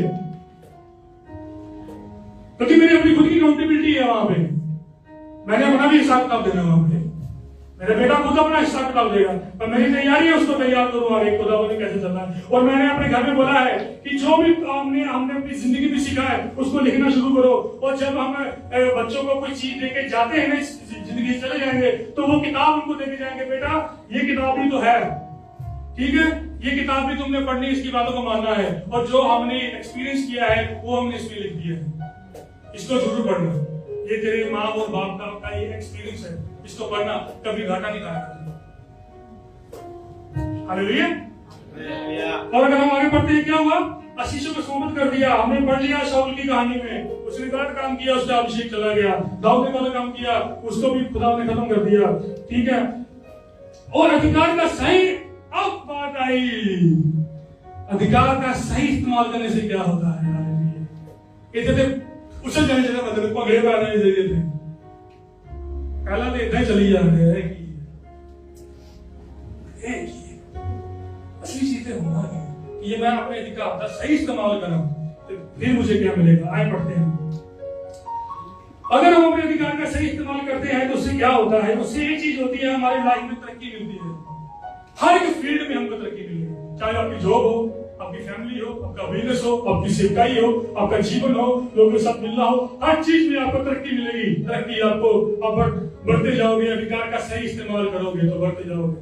क्योंकि मेरी अपनी खुद की अकाउंटेबिलिटी है वहां पे। मैंने अपना भी हिसाब किताब देना वहां पे, मेरा बेटा खुद अपना हिसाब किताब देगा, पर मेरी तैयारी है उसको तैयार करूं आगे खुदा ने कैसे चलना है। और मैंने अपने घर में बोला है कि जो भी हमने अपनी जिंदगी में सीखा है उसको लिखना शुरू करो, और जब हम बच्चों को कोई चीज देके जाते हैं ना, जिंदगी से चले जाएंगे तो वो किताब उनको देके जाएंगे, बेटा ये किताब भी तो है, ठीक है, ये किताब भी तुमने पढ़नी, इसकी बातों को मानना है, और जो हमने एक्सपीरियंस किया है वो हमने इसमें लिख दिया है, इसको जरूर पढ़ना। ये तेरे माँ और बाप का ये एक्सपीरियंस है, इसको पढ़ना, कभी घाटा नहीं खाएगा। हालेलुया। और अगर हम आगे बढ़ते हैं, क्या हुआ? आशीषों को सोमत कर दिया, हमने पढ़ लिया शाऊल की कहानी में, उसने गलत काम किया, उसका अभिषेक चला गया। दाऊद ने गलत काम किया, उसको भी खुदा ने खत्म कर दिया, ठीक है। और अधिकार का सही, अब बात आई, अधिकार का सही इस्तेमाल करने से क्या होता है। उसे जाने जगह बदल पगड़े पर आने चाहिए थे, पहला तो इतना ही चली जा रहे हैं कि असली चीजें होना है कि ये मैं अपने अधिकार का सही इस्तेमाल करूं तो फिर मुझे क्या मिलेगा। आए पढ़ते हैं, अगर हम अपने अधिकार का सही इस्तेमाल करते हैं तो उससे क्या होता है? उससे एक चीज होती है, हमारी लाइफ में तरक्की मिलती है, हर एक फील्ड में हमको तरक्की मिलेगी, चाहे आपकी जॉब हो, आपकी फैमिली हो, आपका बिजनेस हो, आपकी सेवकाई हो, आपका जीवन हो, लोगों के साथ मिलना हो, हर चीज में आपको तरक्की मिलेगी। तरक्की आपको, आप बढ़ते जाओगे, अधिकार का सही इस्तेमाल करोगे तो बढ़ते जाओगे।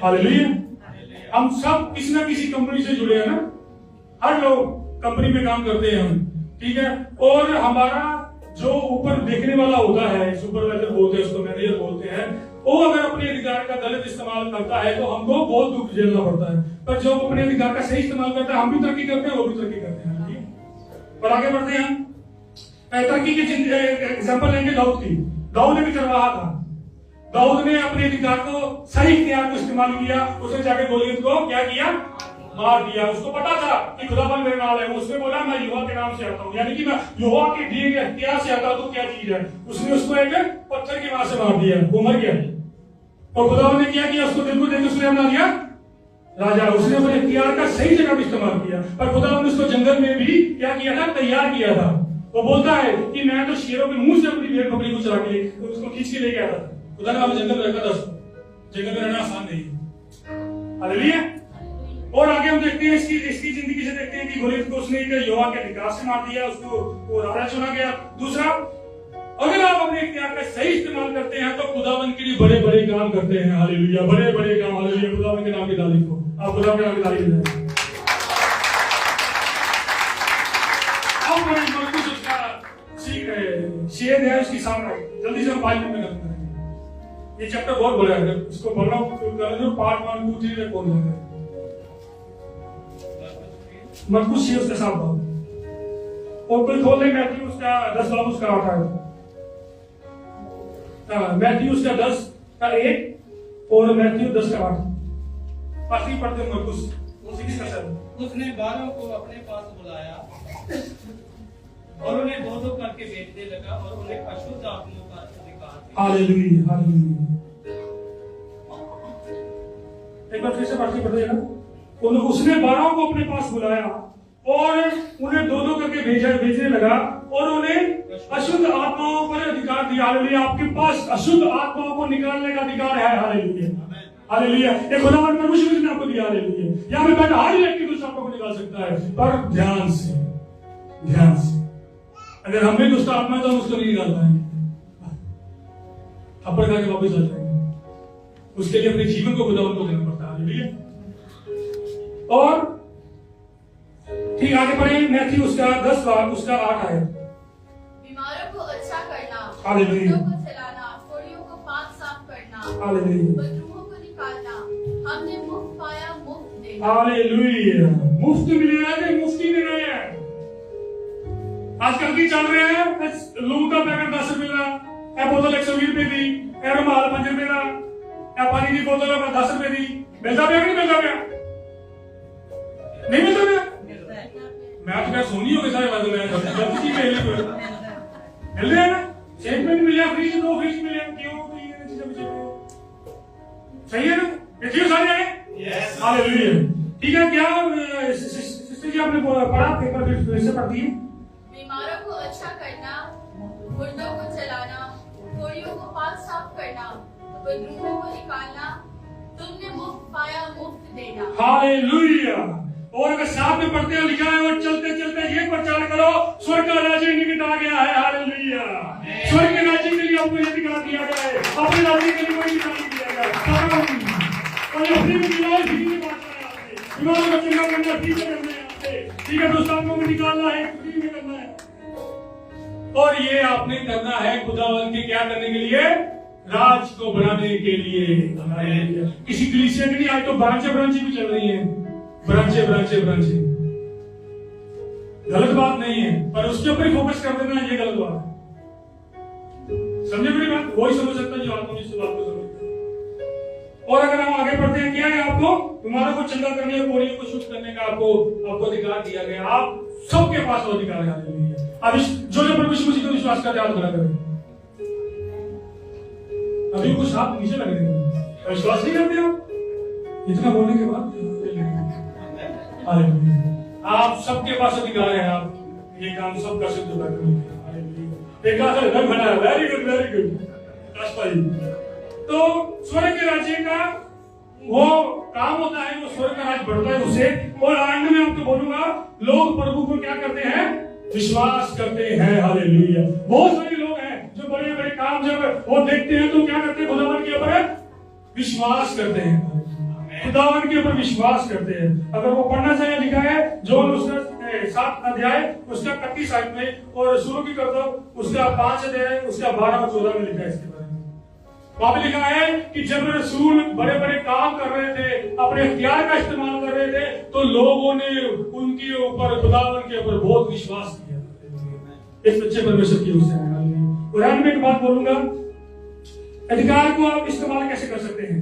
हालेलुया। हम सब किसी ना किसी कंपनी से जुड़े हैं ना, हर लोग कंपनी में काम करते हैं हम, ठीक है। और हमारा जो ऊपर देखने वाला होता है, सुपरवाइजर बोलते हैं उसको, मैनेजर बोलते हैं, वो अगर अपने अधिकार का गलत इस्तेमाल करता है तो हमको बहुत दुख झेलना पड़ता है, पर जो अपने अधिकार का सही इस्तेमाल करता है, हम भी तरक्की करते हैं, वो भी तरक्की करते हैं, ठीक। और आगे बढ़ते हैं हम, तरक्की की एग्जांपल लेंगे दाऊद की। दाऊद ने भी चरवाहा था, दाऊद ने अपने अधिकार को, सही इख्तियार को इस्तेमाल किया, उसने जाके गोलियत को क्या किया? मार दिया। उसको पता था कि खुदाबंद मेरे नाल है, उसने बोला मैं यहोवा के नाम से आता हूँ, यानी कि मैं यहोवा के दिए गए इख्तियार से आता हूँ, तो क्या चीज है? उसने उसको एक पत्थर की मार से मार दिया, वो मर गया। और खुदाबंद ने क्या किया? उसको दिल को देकर उसने बना दिया राजा। उसने अपने इख्तियार का सही जगह पर इस्तेमाल किया, पर खुदाबंद ने उसको जंगल में भी क्या किया था? तैयार किया था। वो बोलता है कि मैं तो शेरों के मुंह से अपनी भेड़ बकरी को चला के उसको खींच के लेके आता था। खुदा ने हमें जंगल में रखा था, जंगल में रहना आसान नहीं है। हालेलुया। और आगे हम देखते हैं इसकी जिंदगी से देखते हैं कि गोलियत को उसने यहोवा के अधिकार से मार दिया, उसको वो राजा चुना गया। दूसरा, अगर आप अपने इख्तियार का सही इस्तेमाल करते हैं तो खुदावंद के लिए बड़े बड़े काम करते हैं। हालेलुया, बड़े बड़े काम। हालेलुया, खुदावंद के नाम की तारीफ हो। आप खुदा के नाम की तारीफ करें। अब मरकुस उसका सीख रहे हैं, शेर है उसकी सामने, जल्दी से हम 5 मिनट में खत्म करेंगे। ये चैप्टर बहुत बड़ा है, इसको बोलना पार्ट 1, 2, 3 में कौन जाएगा? मरकुस शेर उसके साथ बात, और कोई खोल ले मैथ्यू उसका 10 बाब उसका 8 है। मैथ्यू उसका 10 का 1 और मैथ्यू 10 का 8। पासी पढ़ते मरकुस। उसने 12 को अपने पास बुलाया और उन्हें दो दो करके बेचने लगा और उन्हें अशुद्ध आत्माओं का अधिकार दिया। Hallelujah, hallelujah. एक बार फिर से पढ़िएगा। उसने 12 को अपने पास बुलाया और उन्हें दो दो करके भेजने लगा और उन्हें अशुद्ध आत्माओं पर अधिकार दिया। हालेलुया। आपके पास अशुद्ध आत्माओं को निकालने का अधिकार है। Hallelujah, hallelujah. ये खुदावंद परमेश्वर ने आपको दिया। हालेलुया। यहाँ पे बैठा हर व्यक्ति दुष्ट आत्मा को निकाल सकता है, पर ध्यान से, ध्यान से। अगर हम भी दुष्ट आत्मा है तो हम उसको नहीं निकाल पाएंगे, थप्पड़ खा के वापस आ जाएंगे। उसके लिए अपने जीवन को खुदावंद को देना पड़ता है। हालेलुया। और ठीक आगे बढ़े, मैथ्यू उसका 10 भाग उसका 8 आयत। बीमारों को अच्छा करना, हालेलुया। को चलाना, कोड़ियों को पाक साफ करना, हालेलुया। बदरूहों को निकालना, हमने मुफ्त पाया मुफ्त देना। हालेलुया। मुफ्त मिले हैं, मुफ्ती में रहे हैं। आजकल की चल रहे हैं, लून का पैकेट 10 रुपए का, बोतल 120 रुपए दी, रुमाल 5 रुपए का, पानी की बोतल 10 रुपए दी। मिलता गया नहीं मिलता गया? नहीं मिलता गया? मैं तो क्या सोनी हो गए सारे बात में जब चीज मिल रहे हैं ना, एक में मिले, फ्रिज 2 फ्रिज मिले, क्यों ये चीजें सही है ना? देखिए सारे आए। यस। हालेलुया। ठीक है, क्या सिस्टर जी आपने पढ़ा, पेपर फिर से पढ़ दिए। बीमारों को अच्छा करना, मुर्दों को चलाना, कोड़ियों को पाक साफ करना, बदरूहों को निकालना, तुमने मुफ्त पाया मुफ्त देना। हालेलुया। और अगर साथ में पढ़ते हैं लिखा है, और चलते चलते ये प्रचार करो, स्वर्ग का राज्य निकट आ गया है। हालेलुया। स्वर्ग के राज्य के लिए आपको ये अधिकार दिया गया है, अपने राज्य के लिए कोई अधिकार नहीं दिया गया। और ये फ्री में मिला है, फ्री में बांटना है आपसे, बीमारों को चंगा करना, फ्री में करना है आपसे। ठीक है, दोस्तों को निकालना है, फ्री में करना है। और ये आपने करना है खुदावंद के क्या करने के लिए? राज को बढ़ाने के लिए। किसी कलीसिया की नहीं, आज तो ब्रांचे भी चल रही है, ब्रांचे। गलत बात नहीं है, पर उसके ऊपर ही फोकस कर देना ये गलत बात है। समझे मेरी बात? वही समझ सकता है जो आत्मा इस बात को समझता है। और अगर हम आगे बढ़ते हैं, क्या है आपको बीमारों को चंगा करने और कोड़ियों को शुद्ध करने का आपको अधिकार दिया गया। आप सबके पास अधिकार है। अब जो परमेश्वर मसीह को विश्वास करते हैं, हाथ खड़ा करें। अभी कुछ हाथ नीचे लगे थे, विश्वास नहीं करते आप? इतना बोलने के बाद आप सबके पास अधिकार है। आप ये काम सब कर सकते हो। एक रंग बना है। वेरी गुड, वेरी गुड भाई। तो स्वर्ग के राज्य का वो काम होता है, वो स्वर्ग का राज्य बढ़ता है उसे। और आनंद में आपको बोलूंगा, लोग प्रभु को क्या करते हैं? विश्वास करते हैं। हालेलुया। बहुत सारे लोग हैं जो बड़े बड़े काम जब वो देखते हैं तो क्या करते हैं? खुदावन के ऊपर विश्वास करते हैं, खुदावन के ऊपर विश्वास करते हैं। अगर वो पढ़ना चाहिए, लिखा है जो उसका 7 अध्याय उसका 31 आयत में, और शुरू की कर दो उसका 5 अध्याय उसका 12 और 14 में लिखा है इसके बारे में। वहां पे लिखा है कि जब रसूल बड़े बड़े काम कर रहे थे, अपने हथियार का इस्तेमाल कर रहे थे, तो लोगों ने उनके ऊपर, खुदावन के ऊपर बहुत विश्वास किया। इस सच्चे परमेश्वर की ओर से। और अंत में एक बात बोलूंगा, अधिकार को आप इस्तेमाल कैसे कर सकते हैं?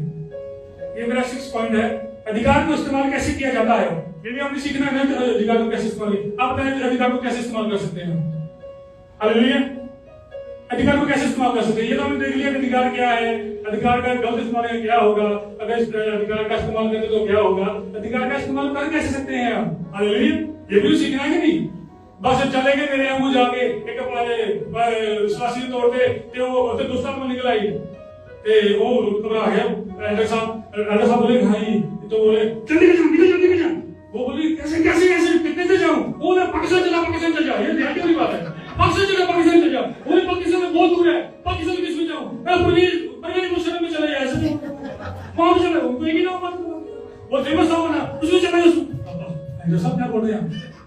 ये मेरा 6 पॉइंट है। अधिकार को इस्तेमाल कैसे किया जाता है, ये भी हमने सीखना है। अधिकार को कैसे इस्तेमाल, आप अधिकार को कैसे इस्तेमाल कर सकते हैं? हालेलुया। अधिकार को कैसे इस्तेमाल कर सकते हैं? ये तो हमने देख लिया अधिकार क्या है, अधिकार का गलत इस्तेमाल क्या होगा, अगर अधिकार का इस्तेमाल करते तो क्या होगा, अधिकार का इस्तेमाल कर कैसे सकते हैं आप? हालेलुया। ये भी सीखना है कि नहीं? बस चलेंगे मेरे आंगू जाके एक विश्वासी तोड़ते ते वो दूसरा को निकल आई ते वो घबरा गया। एल्डर साहब बोले भाई, तो बोले जल्दी निकल जा। वो बोली कैसे कितने से जाऊं? वो पाकिस्तान चल जा। ये ध्यान की बात है, पाकिस्तान चल जा। वो पाकिस्तान में बहुत दूर है, पाकिस्तान किस में जाऊं? परवीन मुशर्रफ में चले जाए, ऐसे वहां चले, उनको एक ही ना बात। वो फेमस हो ना, उसमें चले जाओ। एल्डर साहब क्या बोल रहे हैं?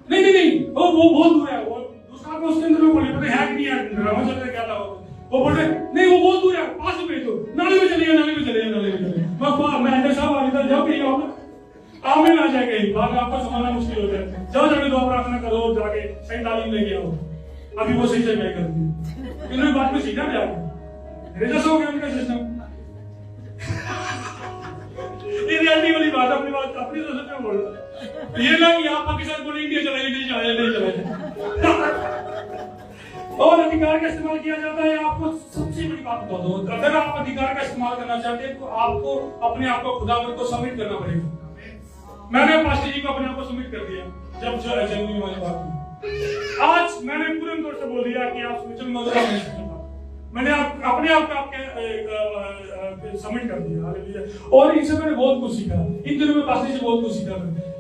नहीं वो बहुत दूर है। वो दूसरा को उसके अंदर में बोले पता है कि नहीं है, ड्रामा चल रहा क्या था। वो बोल रहे नहीं वो बहुत दूर है, पास में भेजो, नाले में चले मैं एल्डर साहब आगे जाओ कहीं आओ में आ जाए कहीं, बाद में आपका संभालना मुश्किल हो जाए। जाओ जाके दुआ प्रार्थना करो, जाके सही तालीम लेके आओ। अभी वो सही से मैं कर दी, इन्होंने बात में सीखा जाके रिजल्ट हो गया उनका सिस्टम। ये रियलिटी वाली बात, अपनी बात अपनी तो सच में बोल रहा है। ये ना कि आप पाकिस्तान को इंडिया चलाइए, नहीं चलाइए। और अधिकार का इस्तेमाल किया जाता है। आपको सबसे बड़ी बात बता दो, अगर आप अधिकार का इस्तेमाल करना चाहते हैं तो आपको अपने आप को खुदावंद को सबमिट करना पड़ेगा। मैंने पास्टर जी को अपने आप को सबमिट कर दिया जब जन्म में वाली बात हुई। आज मैंने पूर्ण तौर से बोल दिया कि आप सोचल मौजूदा नहीं सोचेगा, मैंने अपने आप को आपके सबमिट कर दिया। हालेलुया। और इनसे मैंने बहुत कुछ सीखा, इन दिनों में पास्टर जी से बहुत कुछ सीखा।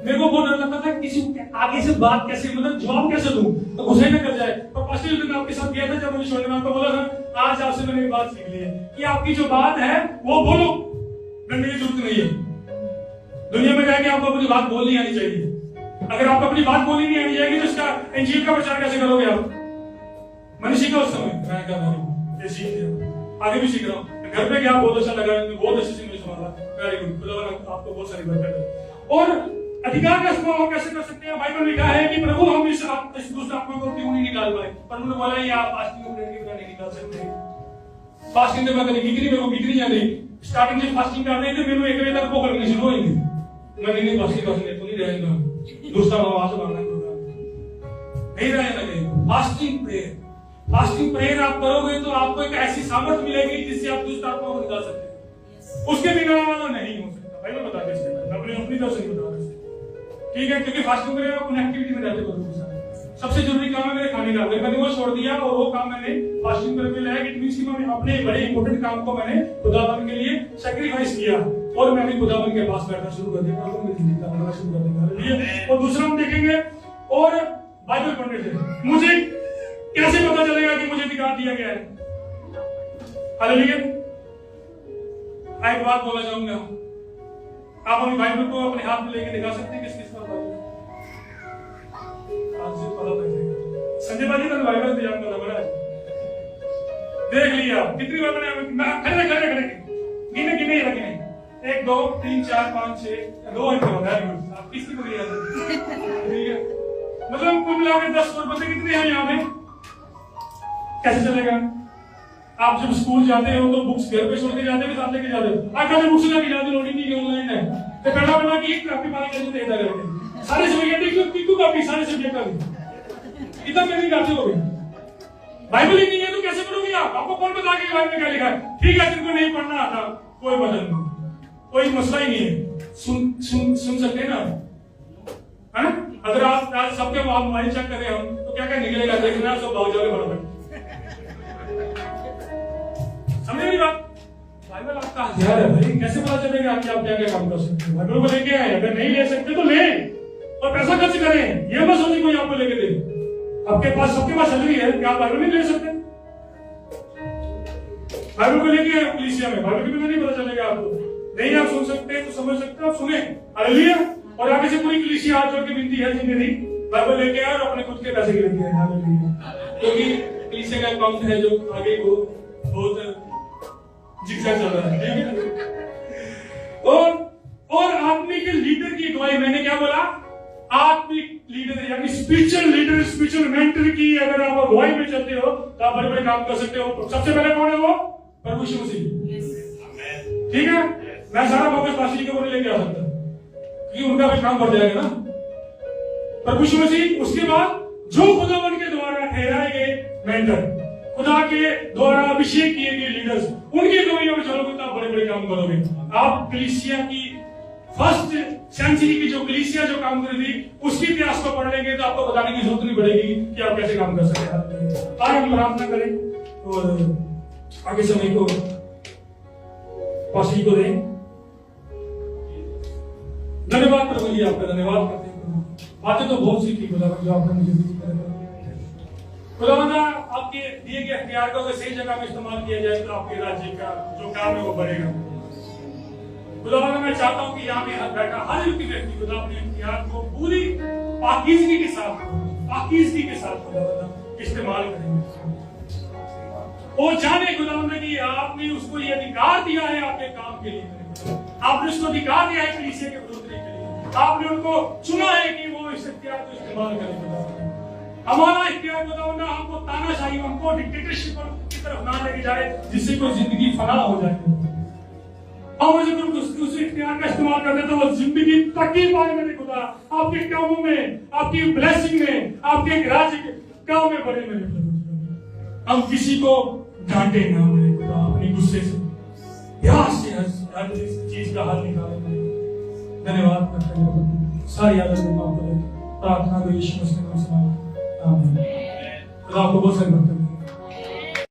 मेरे को बहुत डर लगता था किसी आगे से बात कैसे, मतलब जवाब कैसे दूं तो गुस्से न कर जाए। और पास्टर जी ने आपके साथ किया था जब मुझे छोड़ने में, आपको बोला था आज आपसे मैंने एक बात सीख ली है कि आपकी जो बात है वो बोलो, डरने की जरूरत नहीं है। दुनिया में जाके आपको अपनी बात बोलनी आनी चाहिए। अगर आपको अपनी बात बोलनी नहीं आनी चाहिए तो इसका इंजील का प्रचार कैसे करोगे आप? मैंने सीखा उस समय, मैं क्या करूं, ये सीख लिया, आगे भी सीख रहा हूँ। घर पे क्या बहुत अच्छा लगा, बहुत अच्छे से मुझे सुना, वेरी गुड, खुदा आपको बहुत सारी बरकत है। और अधिकार का इस्तेमाल हम कैसे कर सकते हैं? बाइबल में लिखा है कि प्रभु हम इस दुष्ट आत्मा को क्यों नहीं निकाल पाए, पर उन्होंने बोला ये आप फास्टिंग और प्रेयर के बिना नहीं निकाल सकते। फास्टिंग में मैंने कितनी मेरे को कितनी याद है, स्टार्टिंग में फास्टिंग कर रहे थे, मेरे को 1 बजे तक वो करनी शुरू हो गई। मैं नहीं फास्टिंग तो नहीं रहेगा, दूसरा वहां से भागना नहीं रहेगा कहीं। फास्टिंग प्रेयर आप करोगे तो आपको एक ऐसी सामर्थ मिलेगी जिससे आप दुष्ट आत्मा को निकाल सकते हैं। उसके बिना नहीं हो सकता। भाई मैं बता देता हूं, अपनी तरफ से बता रहा हूं, ठीक है? क्योंकि फास्टिंग प्रेयर आप कनेक्टिविटी में रहते हो। सबसे जरूरी काम है मेरे खाने का, अगर मैंने वो छोड़ दिया और वो काम मैंने फास्टिंग प्रेयर में लाया, इट मींस कि मैं अपने बड़े इंपॉर्टेंट काम को मैंने खुदावंद के लिए सैक्रिफाइस किया और मैं भी खुदावंद के पास बैठना शुरू कर दिया, और मेरी जिंदगी का बनना शुरू कर दिया। और दूसरा हम देखेंगे और बाइबल पढ़ने से मुझे कैसे पता चलेगा कि मुझे अधिकार दिया गया है? हालेलुया। मैं एक बात बोलना चाहूंगा, आप अपनी बाइबल को अपने हाथ में लेके दिखा सकते हैं किस किस पर बाइबल आज से पता लगेगा। संजय बाजी का बाइबल दिया था बड़ा, देख लिया कितनी बार मैंने खड़े गिने रखे 1 2 3 4 5 6 2 घंटे हो गए। आप किसकी को याद है? मतलब कुल मिलाकर 10 और बच्चे कितने हैं यहाँ पे? कैसे चलेगा? आप जब स्कूल जाते हो तो बुक्स घर पे छोड़ के जाते हो, साथ लेके जाते हो। आजकल बुक्स ना जाते, लोडिंग नहीं ऑनलाइन है, तो पहला बना कि एक कॉपी पानी कैसे देता करके सारे सब्जेक्ट देखो कितनी कॉपी सारे सब्जेक्ट का इतना नहीं करते हो। बाइबल ही नहीं है तो कैसे पढ़ोगे आप? आपको कौन बता के बाइबल में क्या लिखा है? ठीक है, जिनको नहीं पढ़ना आता कोई बदल नहीं, कोई मसला ही नहीं है, सुन सकते हैं ना, है ना? अगर आप आज सबके मोबाइल चेक करें हम तो क्या क्या निकलेगा, देखना सब भाग जाओगे बराबर। समझे मेरी बात? बाइबल आपका हथियार है भाई, कैसे पता चलेगा कि आप क्या क्या काम कर सकते हैं? बाइबल को लेके आए, अगर नहीं ले सकते तो ले और पैसा खर्च करें, ये मत सोचिए कोई आपको लेके दे। आपके पास सबके पास सैलरी है, क्या आप बाइबल नहीं ले सकते? बाइबल को लेके आए कलीसिया में, बाइबल के बिना नहीं पता चलेगा आपको। नहीं आप सुन सकते तो समझ सकते हो, आप सुने। हालेलुया। और आगे से पूरी कलीसिया हाथ जोड़ के विनती है जिन्हें भी बाइबल लेके आए और अपने खुद के पैसे लेके आए। हालेलुया। क्योंकि कलीसिया का अकाउंट है जो आगे को बहुत जिगजैग चल रहा है, ठीक है? और आत्मिक लीडर की अगुवाई, मैंने क्या बोला? आत्मिक लीडर यानी स्पिरिचुअल लीडर, स्पिरिचुअल मेंटर की अगर आप अगुवाई में चलते हो तो आप बड़े बड़े काम कर सकते हो। सबसे पहले कौन है वो? प्रभु यीशु मसीह, ठीक है? मैं सारा फोकस पास्टर जी के ऊपर लेके आ सकता क्योंकि उनका भी काम बढ़ जाएगा ना। प्रभु यीशु मसीह, उसके बाद जो खुदावंद के द्वारा ठहराए गए मेंटर, खुदा के द्वारा अभिषेक किए गए लीडर्स, उनकी अगुवाई में चलोगे तो आप बड़े बड़े काम करोगे। आप कलीसिया की फर्स्ट सेंचुरी की जो कलीसिया जो काम कर रही थी उसकी इतिहास को पढ़ लेंगे तो आपको बताने की जरूरत नहीं पड़ेगी कि आप कैसे काम कर सकते हैं। आज हम प्रार्थना करें और आगे समय को पासी को दें। धन्यवाद प्रभु जी, आपका धन्यवाद करते हैं। बातें तो बहुत सी थी खुदा जो आपने मुझे दी। खुदावंद आपके दिए गए हथियार को अगर सही जगह में इस्तेमाल किया जाए तो आपके राज्य का जो काम है वो बढ़ेगा। खुदावंद मैं चाहता हूं कि यहाँ में बैठा हर एक व्यक्ति खुदा अपने हथियार को पूरी पाकीज़गी के साथ खुदावंद इस्तेमाल करेंगे। वो जाने खुदावंद कि आपने उसको ये अधिकार दिया है आपके काम के लिए, आपने उसको अधिकार दिया है कलीसिया के बढ़ोतरी के लिए, आपने उनको चुना है कि वो इस हथियार को इस्तेमाल करें। हमारा इख्तियार खुदावंद हमको तानाशाही, हमको डिक्टेटरशिप की तरफ ना लेके जाए जिससे कोई जिंदगी फना हो जाए। हम जब उस इख्तियार का इस्तेमाल करते तो वो जिंदगी तरक्की पाए मेरे खुदा, आपके कामों में, आपकी ब्लेसिंग में, आपके राज्य के काम में बढ़े मेरे प्रभु। हम किसी को डांटे ना मेरे खुदा, अपने गुस्से से प्यार से हर चीज का हल निकाले। धन्यवाद करते हैं, सारी आदत प्रार्थना को यीशु मसीह के नाम से आमीन। खुदा आपको बहुत सारी बरकत दे।